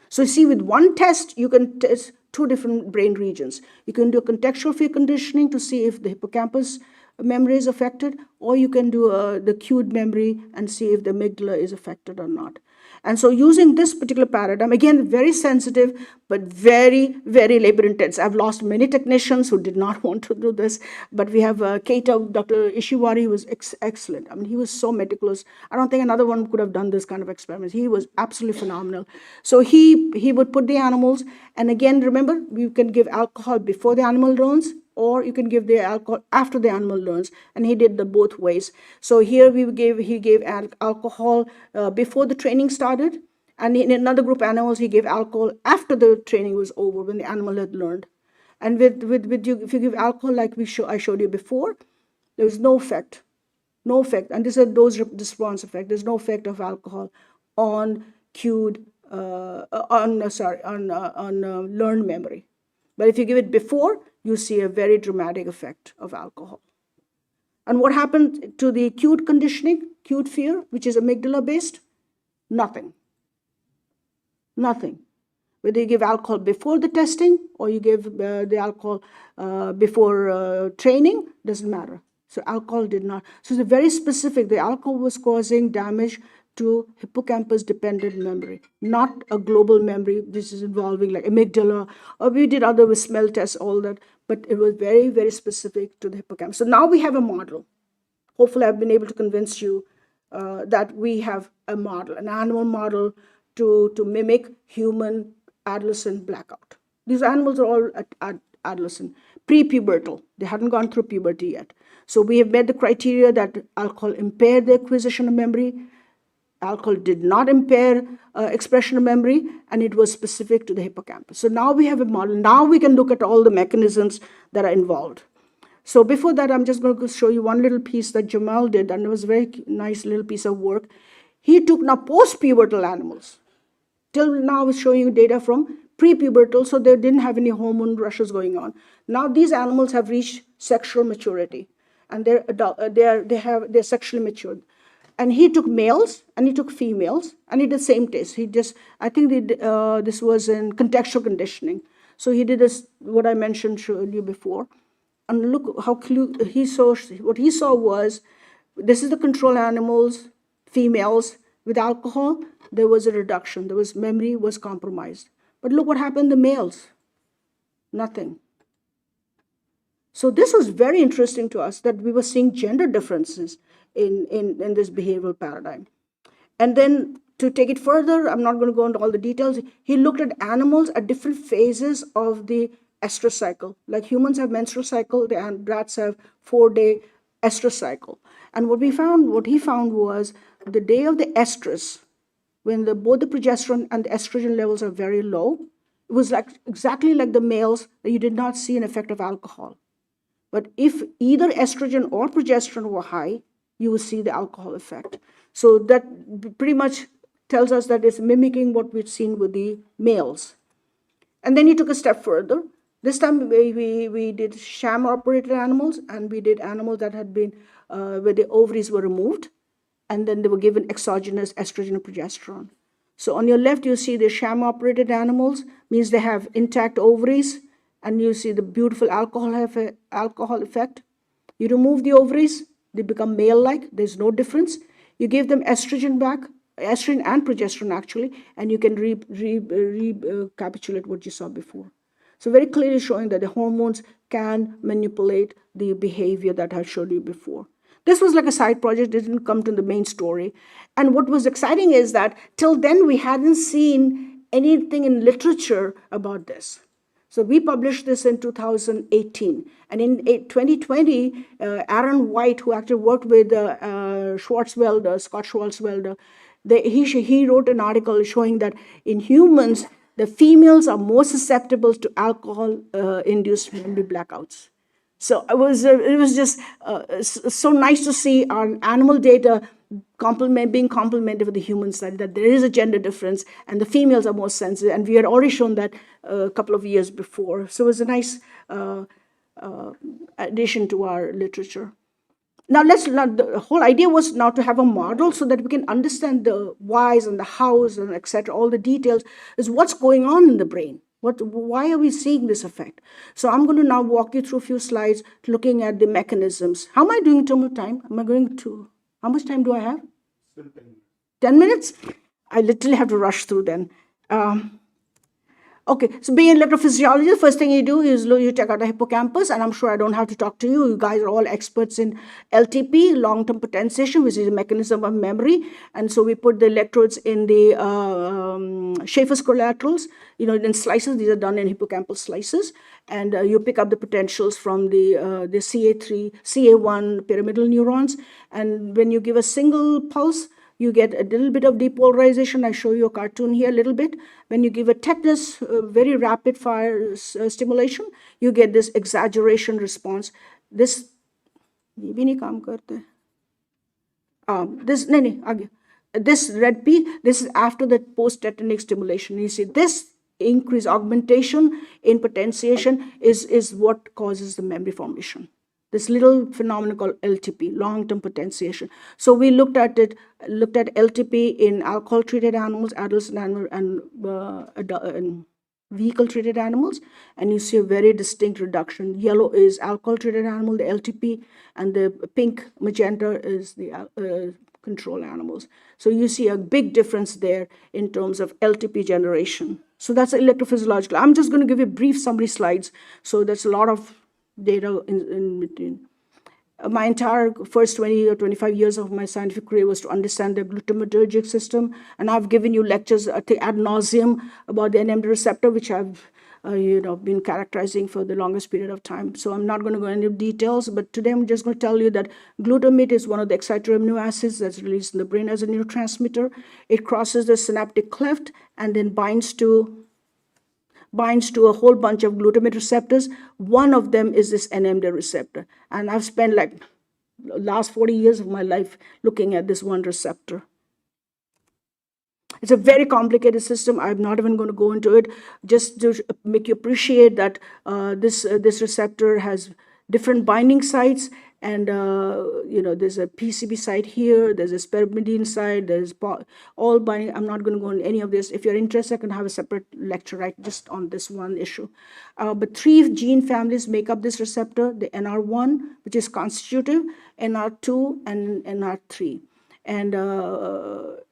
So you see, with one test, you can test 2 different brain regions. You can do a contextual fear conditioning to see if the hippocampus memory is affected, or you can do the cued memory and see if the amygdala is affected or not. And so using this particular paradigm, again, very sensitive, but very, very labor intense. I've lost many technicians who did not want to do this, but we have Keita, Dr. Ishiwari was excellent. I mean, he was so meticulous. I don't think another one could have done this kind of experiments. He was absolutely phenomenal. So he would put the animals, and again, remember, you can give alcohol before the animal learns, or you can give the alcohol after the animal learns, and he did the both ways. So here he gave alcohol before the training started, and in another group of animals he gave alcohol after the training was over, when the animal had learned. And if you give alcohol like I showed you before, there was no effect, and this is a dose response effect. There's no effect of alcohol on learned memory. But if you give it before, you see a very dramatic effect of alcohol. And what happened to the cued conditioning, cued fear, which is amygdala based? Nothing. Whether you give alcohol before the testing or you give the alcohol before training, doesn't matter. So alcohol did not. So it's very specific. The alcohol was causing damage to hippocampus-dependent memory, not a global memory. This is involving like amygdala, or we did other with smell tests, all that, but it was very, very specific to the hippocampus. So now we have a model. Hopefully I've been able to convince you that we have a model, an animal model to mimic human adolescent blackout. These animals are all adolescent, pre-pubertal. They hadn't gone through puberty yet. So we have met the criteria that alcohol impaired the acquisition of memory, alcohol did not impair expression of memory, and it was specific to the hippocampus. So now we have a model. Now we can look at all the mechanisms that are involved. So before that, I'm just going to show you one little piece that Jamal did, and it was a very nice little piece of work. He took now post-pubertal animals. Till now, I was showing you data from pre-pubertal, so they didn't have any hormone rushes going on. Now these animals have reached sexual maturity, and they're sexually matured. And he took males and he took females, and he did the same test. I think this was in contextual conditioning. So he did this, what I mentioned showed you before. And look how he saw. What he saw was, this is the control animals, females with alcohol. There was a reduction. Memory was compromised. But look what happened to males. Nothing. So this was very interesting to us, that we were seeing gender differences in this behavioral paradigm. And then to take it further, I'm not going to go into all the details. He looked at animals at different phases of the estrous cycle. Like humans have menstrual cycle, the rats have 4-day estrous cycle. And what he found was the day of the estrus, when both the progesterone and the estrogen levels are very low, it was exactly like the males, that you did not see an effect of alcohol. But if either estrogen or progesterone were high, you will see the alcohol effect. So that pretty much tells us that it's mimicking what we've seen with the males. And then he took a step further. This time we did sham-operated animals, and we did animals that had been, where the ovaries were removed, and then they were given exogenous estrogen and progesterone. So on your left, you see the sham-operated animals, means they have intact ovaries, and you see the beautiful alcohol effect. You remove the ovaries, they become male-like, there's no difference. You give them estrogen back, estrogen and progesterone actually, and you can recapitulate what you saw before. So very clearly showing that the hormones can manipulate the behavior that I showed you before. This was like a side project, it didn't come to the main story. And what was exciting is that till then we hadn't seen anything in literature about this. So we published this in 2018. And in 2020, Aaron White, who actually worked with Scott Schwarzwelder, he wrote an article showing that in humans, the females are more susceptible to alcohol-induced memory blackouts. So it was just so nice to see our animal data being complemented with the human study, that there is a gender difference and the females are more sensitive. And we had already shown that a couple of years before. So it was a nice addition to our literature. Now the whole idea was now to have a model so that we can understand the whys and the hows and etc. All the details is what's going on in the brain. Why are we seeing this effect? So I'm going to now walk you through a few slides looking at the mechanisms. How am I doing in terms of time? How much time do I have? 10 minutes? I literally have to rush through then. Okay, so being an electrophysiologist, first thing you do is you check out the hippocampus, and I'm sure I don't have to talk to you. You guys are all experts in LTP, long-term potentiation, which is a mechanism of memory. And so we put the electrodes in the Schaeffer's collaterals, in slices. These are done in hippocampal slices. And you pick up the potentials from the CA3, CA1 pyramidal neurons. And when you give a single pulse, you get a little bit of depolarization. I show you a cartoon here a little bit. When you give a tetanus, very rapid fire stimulation, you get this exaggeration response. This red P, this is after the post-tetanic stimulation. You see this increase, augmentation in potentiation is what causes the memory formation. This little phenomenon called LTP, long-term potentiation. So we looked at LTP in alcohol-treated animals, adolescent animals, and vehicle-treated animals, and you see a very distinct reduction. Yellow is alcohol-treated animal, the LTP, and the pink magenta is the control animals. So you see a big difference there in terms of LTP generation. So that's electrophysiological. I'm just going to give you brief summary slides. So there's a lot of data in between. My entire first 20 or 25 years of my scientific career was to understand the glutamatergic system, and I've given you lectures ad nauseum about the NMDA receptor, which I've been characterizing for the longest period of time. So I'm not going to go into details, but today I'm just going to tell you that glutamate is one of the excitatory amino acids that's released in the brain as a neurotransmitter. It crosses the synaptic cleft and then binds to a whole bunch of glutamate receptors. One of them is this NMDA receptor. And I've spent like the last 40 years of my life looking at this one receptor. It's a very complicated system. I'm not even going to go into it, just to make you appreciate that this receptor has different binding sites, and there's a PCB site here, there's a spermidine site, there's all binding. I'm not going to go into any of this. If you're interested, I can have a separate lecture right just on this one issue. But 3 gene families make up this receptor: the NR1, which is constitutive, NR2, and NR3. And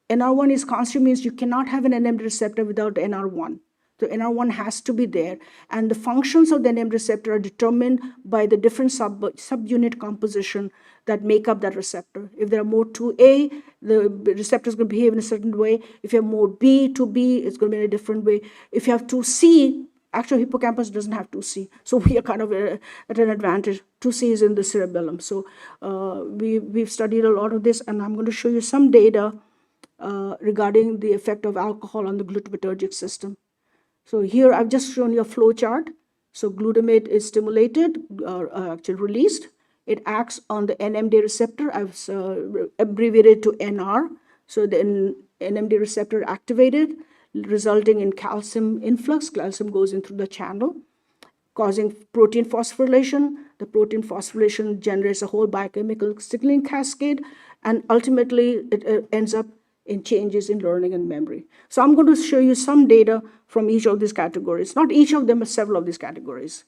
NR1 is constitutive, means you cannot have an NMDA receptor without NR1. So NR1 has to be there. And the functions of the NMDA receptor are determined by the different subunit composition that make up that receptor. If there are more 2A, the receptor is going to behave in a certain way. If you have more B, 2B, it's going to be in a different way. If you have 2C, actually hippocampus doesn't have 2C. So we are kind of at an advantage. 2C is in the cerebellum. So we've studied a lot of this, and I'm going to show you some data regarding the effect of alcohol on the glutamatergic system. So here I've just shown you a flow chart. So glutamate is stimulated, actually released. It acts on the NMDA receptor. I've abbreviated to NR. So the NMDA receptor activated, resulting in calcium influx. Calcium goes in through the channel, causing protein phosphorylation. The protein phosphorylation generates a whole biochemical signaling cascade, and ultimately it ends up in changes in learning and memory. So I'm going to show you some data from each of these categories. Not each of them, but several of these categories.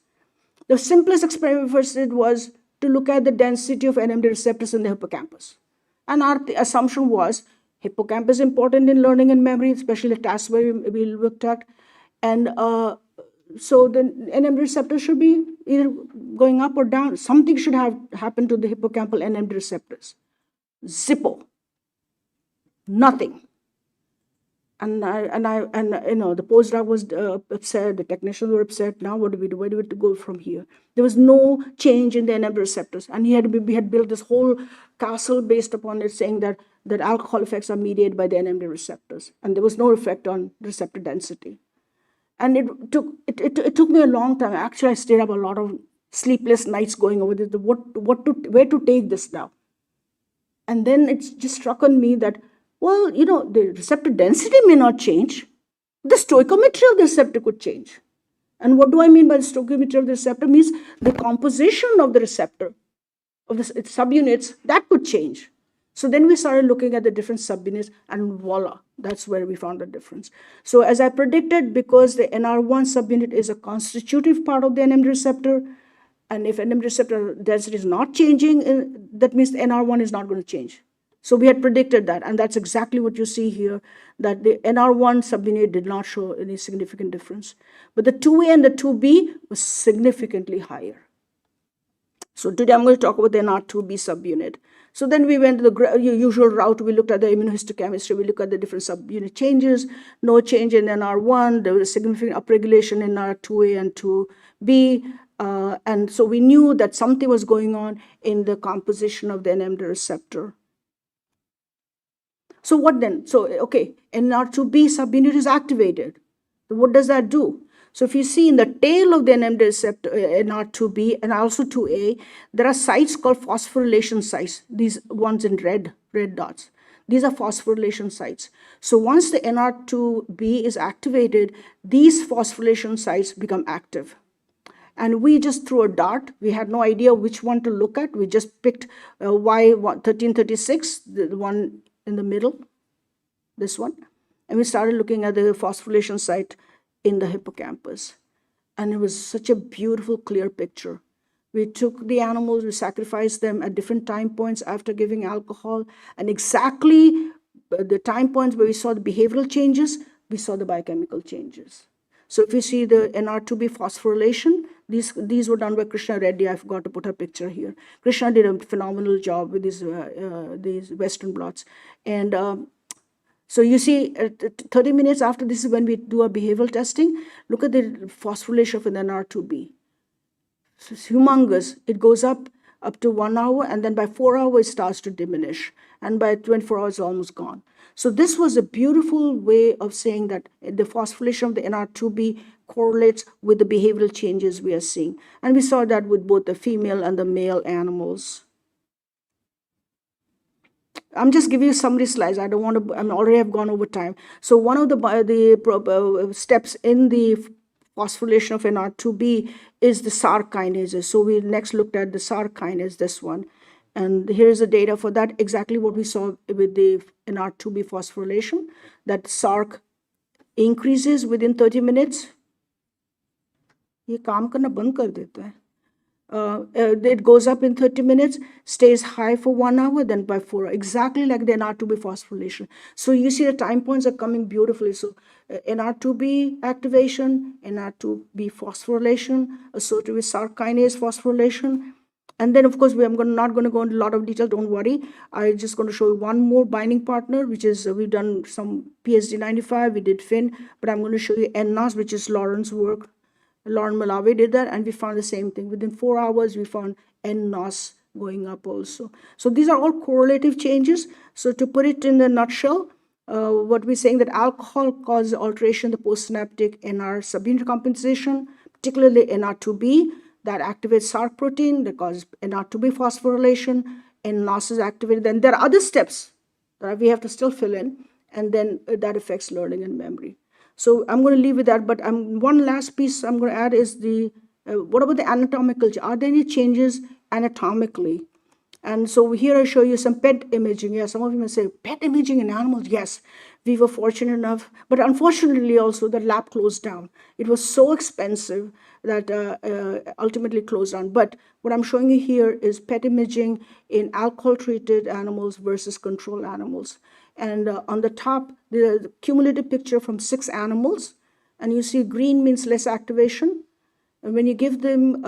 The simplest experiment we first did was to look at the density of NMDA receptors in the hippocampus. And our assumption was hippocampus is important in learning and memory, especially the tasks where we looked at. And so the NMDA receptor should be either going up or down. Something should have happened to the hippocampal NMDA receptors. Zippo. Nothing. And the postdoc was upset, the technicians were upset. Now what do we do? Where do we have to go from here? There was no change in the NMDA receptors. And we had built this whole castle based upon it, saying that alcohol effects are mediated by the NMDA receptors. And there was no effect on receptor density. And it took me a long time. Actually, I stayed up a lot of sleepless nights going over this, where to take this now. And then it just struck on me that, well, the receptor density may not change. The stoichiometry of the receptor could change. And what do I mean by the stoichiometry of the receptor? Means the composition of the receptor, of the subunits, that could change. So then we started looking at the different subunits, and voila, that's where we found the difference. So as I predicted, because the NR1 subunit is a constitutive part of the NMDA receptor, and if NMDA receptor density is not changing, that means the NR1 is not going to change. So we had predicted that, and that's exactly what you see here, that the NR1 subunit did not show any significant difference. But the 2A and the 2B was significantly higher. So today I'm going to talk about the NR2B subunit. So then we went the usual route. We looked at the immunohistochemistry. We looked at the different subunit changes. No change in NR1. There was a significant upregulation in NR2A and 2B. And so we knew that something was going on in the composition of the NMDA receptor. So what then? So, okay, NR2B subunit is activated. So what does that do? So if you see in the tail of the NMDA receptor, NR2B and also 2A, there are sites called phosphorylation sites, these ones in red dots. These are phosphorylation sites. So once the NR2B is activated, these phosphorylation sites become active. And we just threw a dart. We had no idea which one to look at. We just picked Y1336, the one in the middle, this one. And we started looking at the phosphorylation site in the hippocampus. And it was such a beautiful, clear picture. We took the animals, we sacrificed them at different time points after giving alcohol, and exactly the time points where we saw the behavioral changes, we saw the biochemical changes. So if you see the NR2B phosphorylation, these were done by Krishna Reddy. I forgot to put her picture here. Krishna did a phenomenal job with these Western blots. And so you see, 30 minutes after this is when we do our behavioral testing. Look at the phosphorylation of an NR2B. So it's humongous. It goes up to 1 hour, and then by 4 hours it starts to diminish, and by 24 hours it's almost gone. So this was a beautiful way of saying that the phosphorylation of the NR2B correlates with the behavioral changes we are seeing. And we saw that with both the female and the male animals. I'm just giving you summary slides. I don't want to, I already have gone over time. So one of the steps in the phosphorylation of NR2B is the Sircar kinases. So we next looked at the Sircar kinase, this one. And here's the data for that, exactly what we saw with the NR2B phosphorylation, that Sircar increases within 30 minutes. ये काम करना बंद कर देता है. It goes up in 30 minutes, stays high for 1 hour, then by 4 hours, exactly like the NR2B phosphorylation. So you see the time points are coming beautifully. So NR2B activation, NR2B phosphorylation, associated with Sircar kinase phosphorylation. And then, of course, not going to go into a lot of detail, don't worry. I'm just going to show you one more binding partner, which is, we've done some PSD95, we did FIN, but I'm going to show you NNOS, which is Lauren's work. Lauren Malawi did that, and we found the same thing. Within 4 hours, we found NNOS going up also. So these are all correlative changes. So to put it in a nutshell, what we're saying that alcohol causes alteration in the postsynaptic NR subunit compensation, particularly NR2B, that activates Sircar protein, that causes NR2B phosphorylation, NNOS is activated. Then there are other steps that we have to still fill in, and then that affects learning and memory. So I'm going to leave with that, but one last piece I'm going to add is what about the anatomical? Are there any changes anatomically? And so here I show you some PET imaging. Yeah, some of you may say, PET imaging in animals? Yes, we were fortunate enough. But unfortunately also the lab closed down. It was so expensive that ultimately closed down. But what I'm showing you here is PET imaging in alcohol-treated animals versus control animals. And on the top, the cumulative picture from 6 animals. And you see green means less activation. And when you give them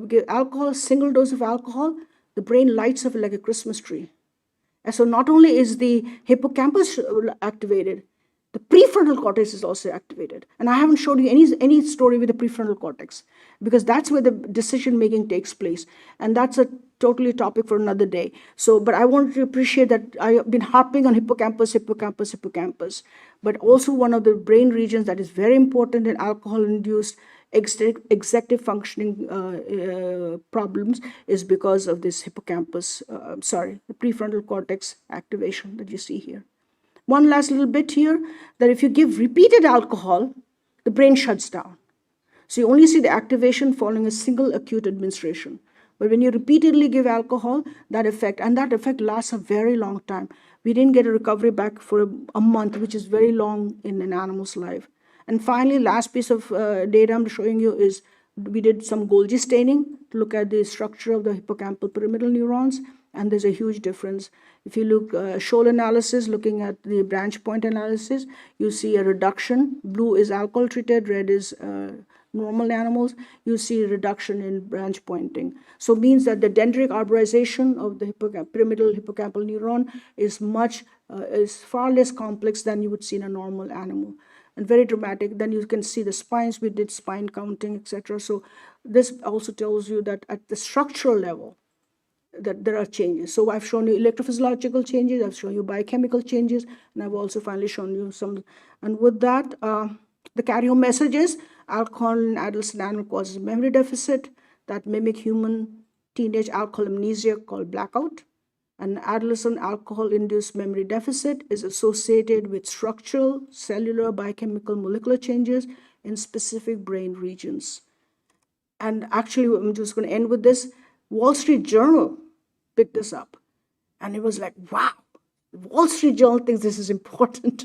give alcohol, single dose of alcohol, the brain lights up like a Christmas tree. And so not only is the hippocampus activated, the prefrontal cortex is also activated. And I haven't showed you any story with the prefrontal cortex, because that's where the decision making takes place. And that's a totally topic for another day. So, but I want to appreciate that I've been harping on hippocampus. But also one of the brain regions that is very important in alcohol-induced executive functioning problems is because of this hippocampus, the prefrontal cortex activation that you see here. One last little bit here, that if you give repeated alcohol, the brain shuts down. So you only see the activation following a single acute administration. But when you repeatedly give alcohol, that effect lasts a very long time. We didn't get a recovery back for a month, which is very long in an animal's life. And finally, last piece of data I'm showing you is we did some Golgi staining to look at the structure of the hippocampal pyramidal neurons, and there's a huge difference. If you look shoal analysis, looking at the branch point analysis, you see a reduction. Blue is alcohol treated, red is normal animals. You see a reduction in branch pointing. So it means that the dendritic arborization of the pyramidal hippocampal neuron is far less complex than you would see in a normal animal, and very dramatic. Then you can see the spines. We did spine counting, etc. So this also tells you that at the structural level, that there are changes. So I've shown you electrophysiological changes, I've shown you biochemical changes, and I've also finally shown you some. And with that, the carry-home message is alcohol in adolescent animal causes memory deficit that mimic human teenage alcohol amnesia called blackout. And adolescent alcohol-induced memory deficit is associated with structural, cellular, biochemical, molecular changes in specific brain regions. And actually, I'm just going to end with this. Wall Street Journal picked this up, and it was like, wow, the Wall Street Journal thinks this is important.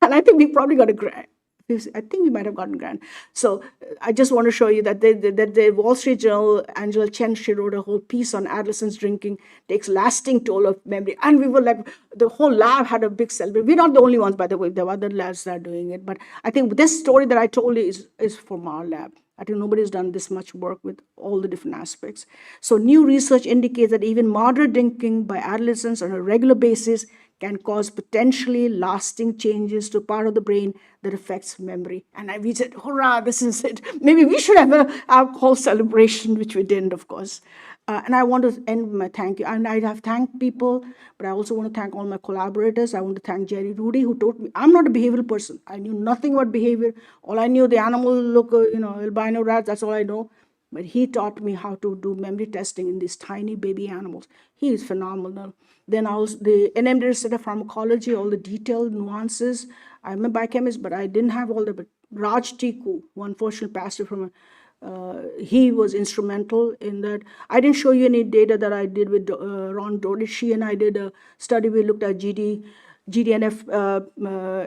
And I think we probably got a grant. I think we might have gotten grant. So I just want to show you that the Wall Street Journal, Angela Chen, she wrote a whole piece on adolescents drinking takes lasting toll of memory. And we were like, the whole lab had a big celebration. We're not the only ones, by the way. There are other labs that are doing it. But I think this story that I told you is from our lab. I think nobody's done this much work with all the different aspects. So new research indicates that even moderate drinking by adolescents on a regular basis can cause potentially lasting changes to part of the brain that affects memory. And we said, hurrah, this is it. Maybe we should have an alcohol celebration, which we didn't, of course. And I want to end with my thank you. And I have thanked people, but I also want to thank all my collaborators. I want to thank Jerry Rudy, who taught me. I'm not a behavioral person. I knew nothing about behavior. All I knew, the animal look, albino rats, that's all I know. But he taught me how to do memory testing in these tiny baby animals. He is phenomenal. Then I was the NM set of pharmacology, all the detailed nuances. I'm a biochemist, but I didn't have all the. But Raj Tiku, who unfortunately passed away from he was instrumental in that. I didn't show you any data that I did with Ron Dodishi, and I did a study. We looked at GDNF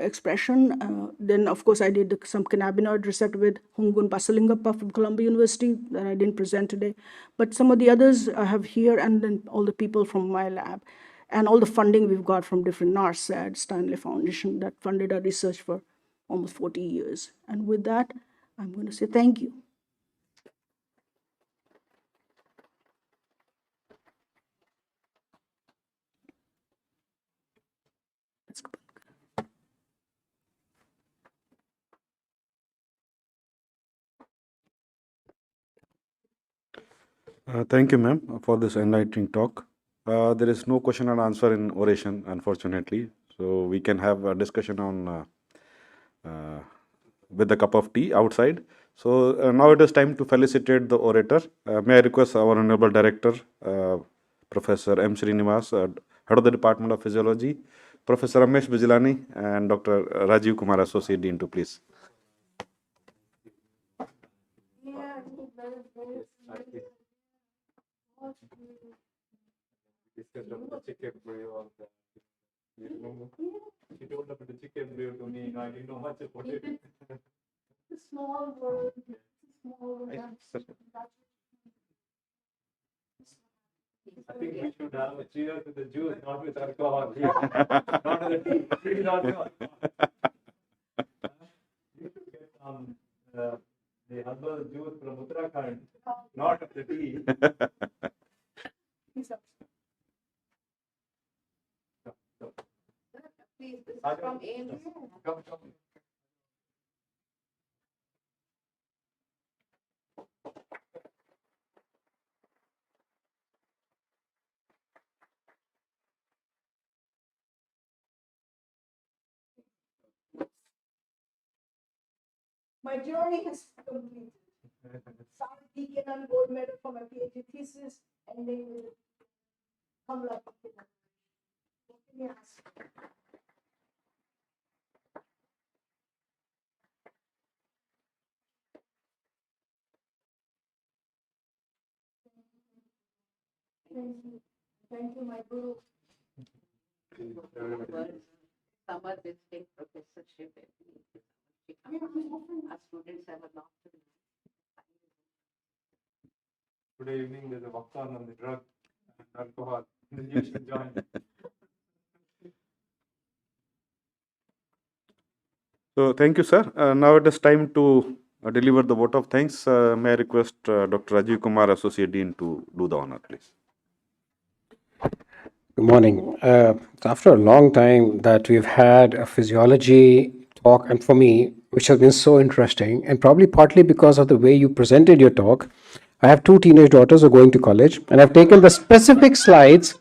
expression. Then, of course, I did some cannabinoid receptor with Hungun Basalingappa from Columbia University that I didn't present today. But some of the others I have here, and then all the people from my lab, and all the funding we've got from different NARSAD, Stanley Foundation, that funded our research for almost 40 years. And with that, I'm going to say thank you. Let's go. Thank you, ma'am, for this enlightening talk. There is no question and answer in oration, unfortunately. So we can have a discussion on with a cup of tea outside. So now it is time to felicitate the orator. May I request our honorable director, Professor M. Srinivas, head of the Department of Physiology, Professor Ramesh Bijlani, and Dr. Rajiv Kumar, Associate Dean, to please. Discussed about the chicken brew. She told about the chicken brew to me. I didn't know much about it. The small world. Small world. I think we should have a cheers with the juice, not with alcohol. Not with the tea. Not with you should get some the herbal juice from Uttarakhand, not the tea. Please, this is from Andrew. Come. My journey has completed. Started deacon and gold medal for my PhD thesis, ending with Kamla. Yes. Thank you, my guru. Summer visiting professorship. Our students have a lot to do. Today evening there's a walk-on on the drug and alcohol. You should join. So thank you, sir. Now it is time to deliver the vote of thanks. May I request Dr. Rajiv Kumar, Associate Dean, to do the honor, please. Good morning. It's after a long time that we've had a physiology talk, and for me, which has been so interesting, and probably partly because of the way you presented your talk. I have two teenage daughters who are going to college, and I've taken the specific slides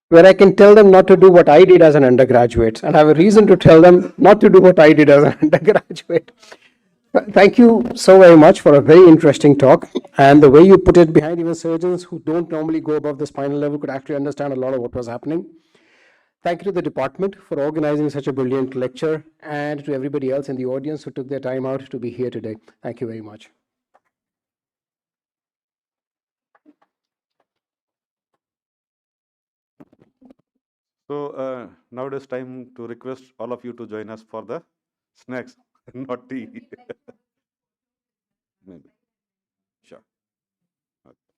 where I can tell them not to do what I did as an undergraduate, and I have a reason to tell them not to do what I did as an undergraduate. Thank you so very much for a very interesting talk, and the way you put it behind even surgeons who don't normally go above the spinal level could actually understand a lot of what was happening. Thank you to the department for organizing such a brilliant lecture, and to everybody else in the audience who took their time out to be here today. Thank you very much. So now it is time to request all of you to join us for the snacks. Not tea. Maybe. Sure. Okay.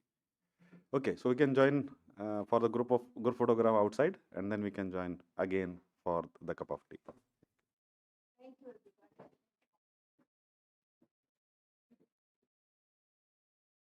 Okay, so we can join for the group photograph outside, and then we can join again for the cup of tea.